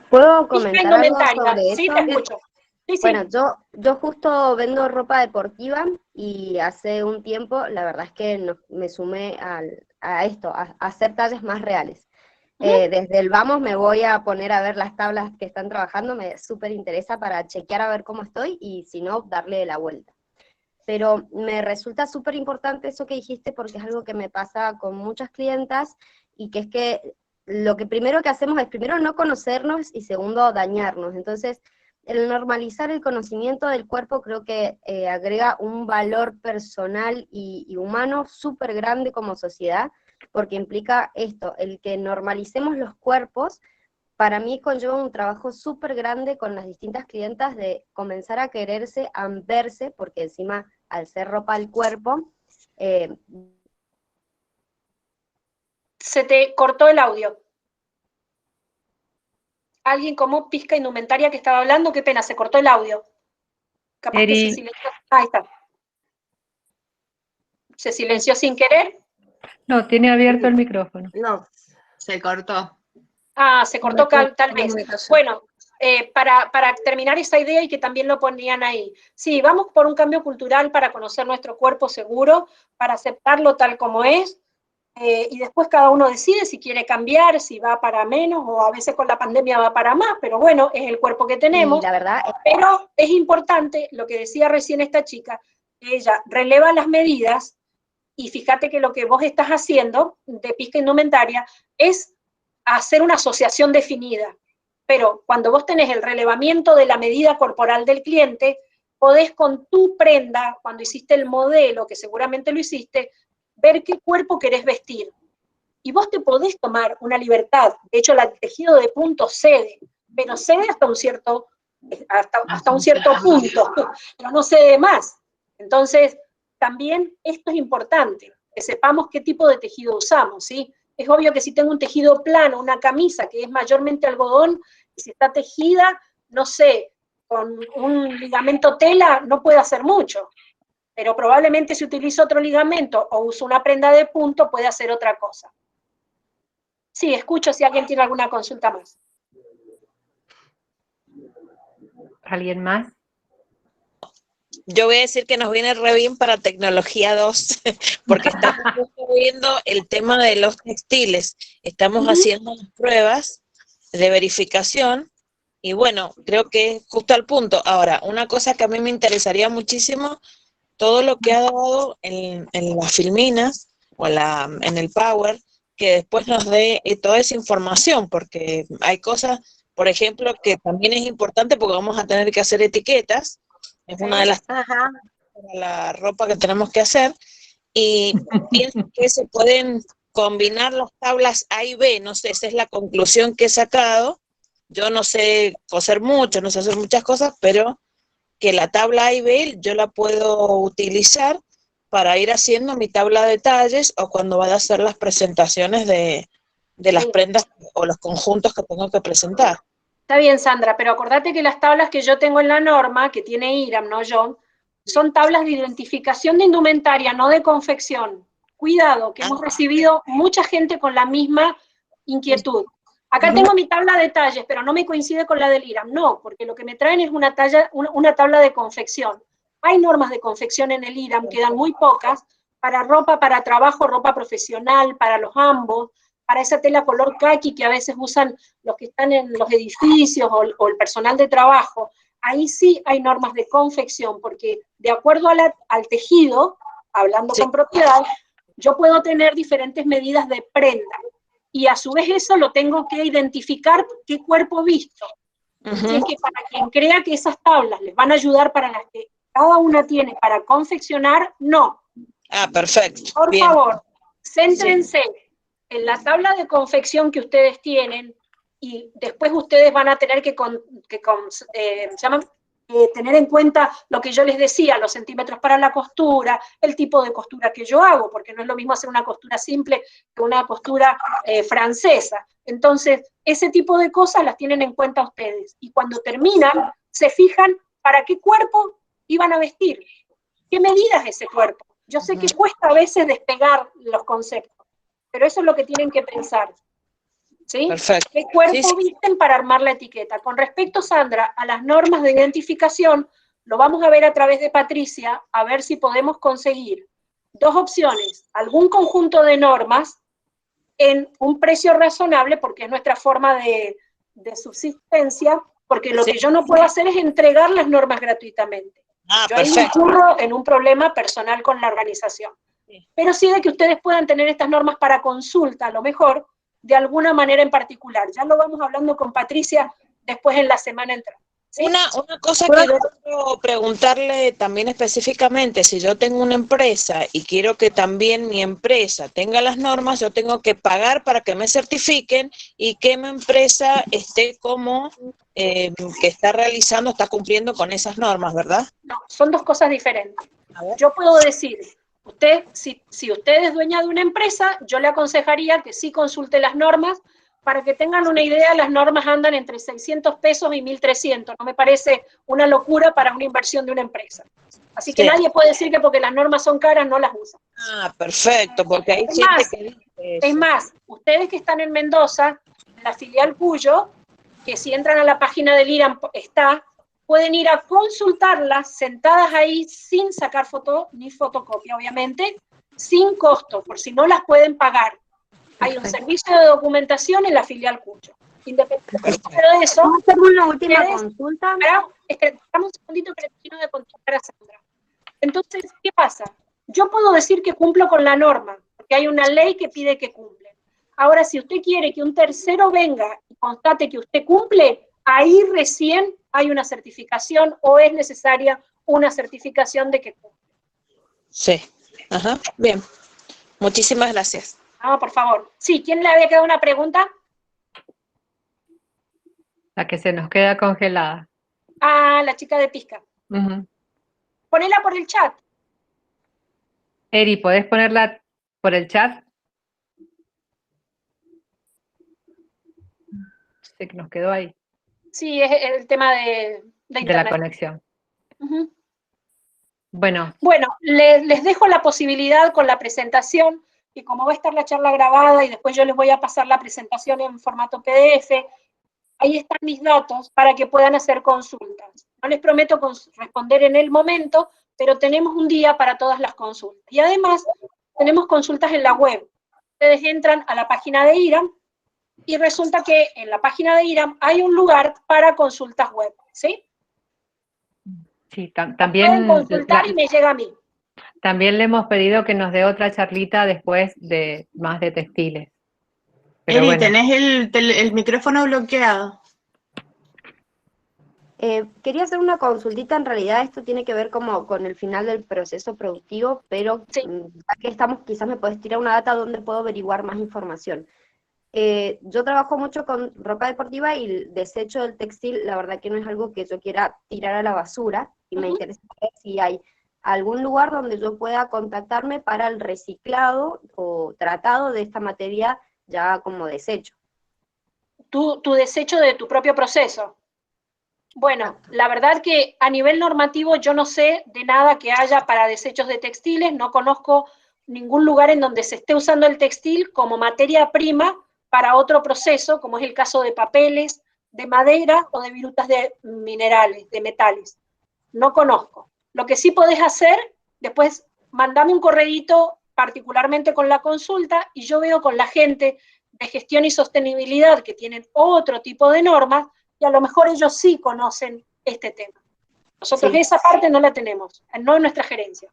¿Puedo comentar algo sobre Sí, eso? te escucho. Sí, sí. Bueno, yo justo vendo ropa deportiva y hace un tiempo, la verdad es que me sumé a esto, a hacer talles más reales. Desde el vamos me voy a poner a ver las tablas que están trabajando, me súper interesa para chequear a ver cómo estoy y si no, darle la vuelta. Pero me resulta súper importante eso que dijiste porque es algo que me pasa con muchas clientas y que es que lo que primero que hacemos es primero no conocernos y segundo dañarnos. Entonces, el normalizar el conocimiento del cuerpo creo que agrega un valor personal y humano súper grande como sociedad, porque implica esto, el que normalicemos los cuerpos. Para mí conlleva un trabajo súper grande con las distintas clientas de comenzar a quererse, a verse, porque encima al ser ropa al cuerpo... Se te cortó el audio. Alguien como Pizca Indumentaria que estaba hablando, qué pena, se cortó el audio. Capaz que se silenció. Ahí está. ¿Se silenció sin querer? No, tiene abierto el micrófono. No, se cortó. Ah, se cortó tal vez. Bueno, para terminar esa idea y que también lo ponían ahí. Sí, vamos por un cambio cultural para conocer nuestro cuerpo seguro, para aceptarlo tal como es, y después cada uno decide si quiere cambiar, si va para menos, o a veces con la pandemia va para más, pero bueno, es el cuerpo que tenemos. La verdad pero es importante, lo que decía recién esta chica, que ella releva las medidas, y fíjate que lo que vos estás haciendo de Pizca Indumentaria es hacer una asociación definida, pero cuando vos tenés el relevamiento de la medida corporal del cliente, podés con tu prenda, cuando hiciste el modelo, que seguramente lo hiciste, ver qué cuerpo querés vestir. Y vos te podés tomar una libertad. De hecho, el tejido de punto cede, pero cede hasta un cierto punto, pero no cede más. Entonces, también esto es importante, que sepamos qué tipo de tejido usamos, ¿sí? Es obvio que si tengo un tejido plano, una camisa que es mayormente algodón, y si está tejida, no sé, con un ligamento tela, no puede hacer mucho. Pero probablemente si utilizo otro ligamento o uso una prenda de punto, puede hacer otra cosa. Sí, escucho si alguien tiene alguna consulta más. ¿Alguien más? yo voy a decir que nos viene re bien para tecnología 2, porque estamos justo viendo el tema de los textiles. Estamos haciendo las pruebas de verificación y bueno, creo que es justo al punto. Ahora, una cosa que a mí me interesaría muchísimo, todo lo que ha dado en las filminas o en el Power, que después nos dé toda esa información, porque hay cosas, por ejemplo, que también es importante porque vamos a tener que hacer etiquetas, es una de las para la ropa que tenemos que hacer, y pienso que se pueden combinar las tablas A y B, no sé, esa es la conclusión que he sacado. Yo no sé coser mucho, no sé hacer muchas cosas, pero que la tabla A y B yo la puedo utilizar para ir haciendo mi tabla de talles o cuando vaya a hacer las presentaciones de las prendas o los conjuntos que tengo que presentar. Está bien, Sandra, pero acordate que las tablas que yo tengo en la norma, que tiene IRAM, no yo, son tablas de identificación de indumentaria, no de confección. Cuidado, que hemos recibido mucha gente con la misma inquietud. Acá tengo mi tabla de talles, pero no me coincide con la del IRAM. No, porque lo que me traen es una tabla de confección. Hay normas de confección en el IRAM, quedan muy pocas, para ropa, para trabajo, ropa profesional, para los ambos, para esa tela color caqui que a veces usan los que están en los edificios o el personal de trabajo. Ahí sí hay normas de confección, porque de acuerdo al tejido, hablando con propiedad, yo puedo tener diferentes medidas de prenda. Y a su vez eso lo tengo que identificar qué cuerpo visto. Así es que para quien crea que esas tablas les van a ayudar para las que cada una tiene para confeccionar, no. Ah, perfecto. Por favor, céntrense en la tabla de confección que ustedes tienen y después ustedes van a tener que tener en cuenta lo que yo les decía, los centímetros para la costura, el tipo de costura que yo hago, porque no es lo mismo hacer una costura simple que una costura francesa. Entonces, ese tipo de cosas las tienen en cuenta ustedes. Y cuando terminan, se fijan para qué cuerpo iban a vestir, qué medida es ese cuerpo. Yo sé que cuesta a veces despegar los conceptos, pero eso es lo que tienen que pensar. ¿Sí? Perfecto. ¿Qué cuerpo visten para armar la etiqueta? Con respecto, Sandra, a las normas de identificación, lo vamos a ver a través de Patricia, a ver si podemos conseguir dos opciones, algún conjunto de normas en un precio razonable, porque es nuestra forma de subsistencia, porque lo que yo no puedo hacer es entregar las normas gratuitamente. Yo ahí incurro en un problema personal con la organización. Pero sí de que ustedes puedan tener estas normas para consulta, a lo mejor, de alguna manera en particular. Ya lo vamos hablando con Patricia después en la semana entrante. ¿Sí? Una cosa que yo quiero preguntarle también específicamente, si yo tengo una empresa y quiero que también mi empresa tenga las normas, yo tengo que pagar para que me certifiquen y que mi empresa esté como que está realizando, está cumpliendo con esas normas, ¿verdad? No, son dos cosas diferentes. Yo puedo decir, usted, si usted es dueña de una empresa, yo le aconsejaría que sí consulte las normas. Para que tengan una idea, las normas andan entre 600 pesos y 1.300. No me parece una locura para una inversión de una empresa. Así que nadie puede decir que porque las normas son caras no las usan. Ah, perfecto, porque hay gente que dice eso. Es más, ustedes que están en Mendoza, la filial Cuyo, que si entran a la página del IRAM pueden ir a consultarlas sentadas ahí sin sacar foto ni fotocopia, obviamente, sin costo, por si no las pueden pagar. Hay un servicio de documentación en la filial Cuyo. Independientemente de eso, ¿vamos a hacer una última consulta? Esperamos un segundito que le termino de contestar a Sandra. Entonces, ¿qué pasa? Yo puedo decir que cumplo con la norma, porque hay una ley que pide que cumple. Ahora, si usted quiere que un tercero venga y constate que usted cumple, ahí recién hay una certificación o es necesaria una certificación de que cumple. Sí, ajá, bien. Muchísimas gracias. Ah, por favor. Sí, ¿quién le había quedado una pregunta? La que se nos queda congelada. Ah, la chica de Pisca. Ponela por el chat. Eri, ¿podés ponerla por el chat? Sé que nos quedó ahí. Sí, es el tema de internet. De la conexión. Bueno, les dejo la posibilidad con la presentación, que como va a estar la charla grabada y después yo les voy a pasar la presentación en formato PDF, ahí están mis datos para que puedan hacer consultas. No les prometo responder en el momento, pero tenemos un día para todas las consultas. Y además, tenemos consultas en la web. Ustedes entran a la página de IRAM y resulta que en la página de IRAM hay un lugar para consultas web, ¿sí? Sí, Pueden también, consultar y me llega a mí. también le hemos pedido que nos dé otra charlita después de más de textiles. Pero Eri, bueno, tenés el micrófono bloqueado. Quería hacer una consultita, en realidad esto tiene que ver como con el final del proceso productivo, pero Sí. ya que estamos, quizás me podés tirar una data donde puedo averiguar más información. Yo trabajo mucho con ropa deportiva y el desecho del textil, la verdad que no es algo que yo quiera tirar a la basura, y me interesa saber si hay algún lugar donde yo pueda contactarme para el reciclado o tratado de esta materia ya como desecho. Tu desecho de tu propio proceso. Bueno, la verdad que a nivel normativo yo no sé de nada que haya para desechos de textiles, no conozco ningún lugar en donde se esté usando el textil como materia prima para otro proceso, como es el caso de papeles, de madera o de virutas de minerales, de metales. No conozco. Lo que sí podés hacer, después mandame un correíto particularmente con la consulta y yo veo con la gente de gestión y sostenibilidad que tienen otro tipo de normas y a lo mejor ellos sí conocen este tema. Nosotros Sí. esa parte no la tenemos, no en nuestra gerencia.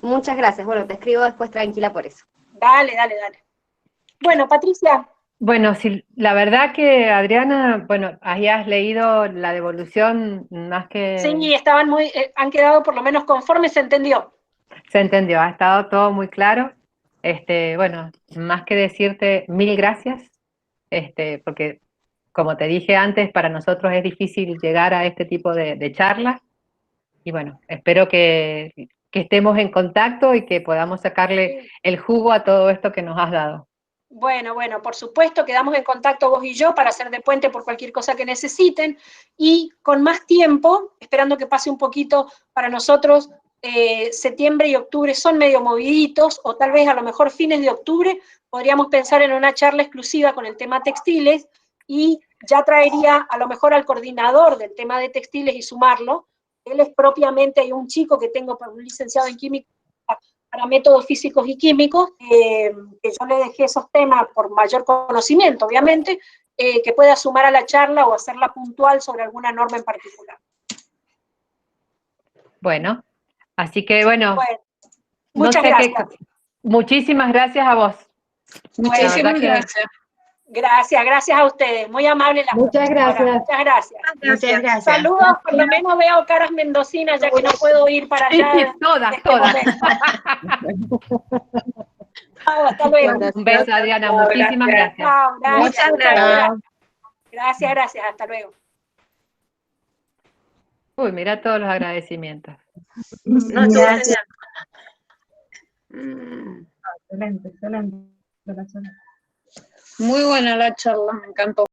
Muchas gracias, bueno, te escribo después tranquila por eso. Dale, dale, dale. Bueno, Patricia. bueno, sí, la verdad que Adriana, bueno, ahí has leído la devolución más que... Sí, estaban han quedado por lo menos conformes, se entendió. Se entendió, ha estado todo muy claro. Bueno, más que decirte mil gracias, porque como te dije antes, para nosotros es difícil llegar a este tipo de charlas. Y bueno, espero que estemos en contacto y que podamos sacarle el jugo a todo esto que nos has dado. Bueno, por supuesto, quedamos en contacto vos y yo para hacer de puente por cualquier cosa que necesiten y con más tiempo, esperando que pase un poquito para nosotros, septiembre y octubre son medio moviditos o tal vez a lo mejor fines de octubre podríamos pensar en una charla exclusiva con el tema textiles y ya traería a lo mejor al coordinador del tema de textiles y sumarlo. Él es propiamente, hay un chico que tengo, un licenciado en química, para métodos físicos y químicos, que yo le dejé esos temas por mayor conocimiento, obviamente, que pueda sumar a la charla o hacerla puntual sobre alguna norma en particular. Bueno, así que bueno, muchas gracias. Muchísimas gracias a vos. Muchísimas gracias. Gracias a ustedes, muy amables. Muchas gracias. Muchas gracias. Muchas gracias. Saludos, por lo menos veo caras mendocinas, ya que no puedo ir para allá. Sí, todas. Hasta luego. Un beso, Adriana, muchísimas gracias. Muchas gracias. Gracias, hasta luego. Uy, mira todos los agradecimientos. No, Gracias. Muy buena la charla, me encantó.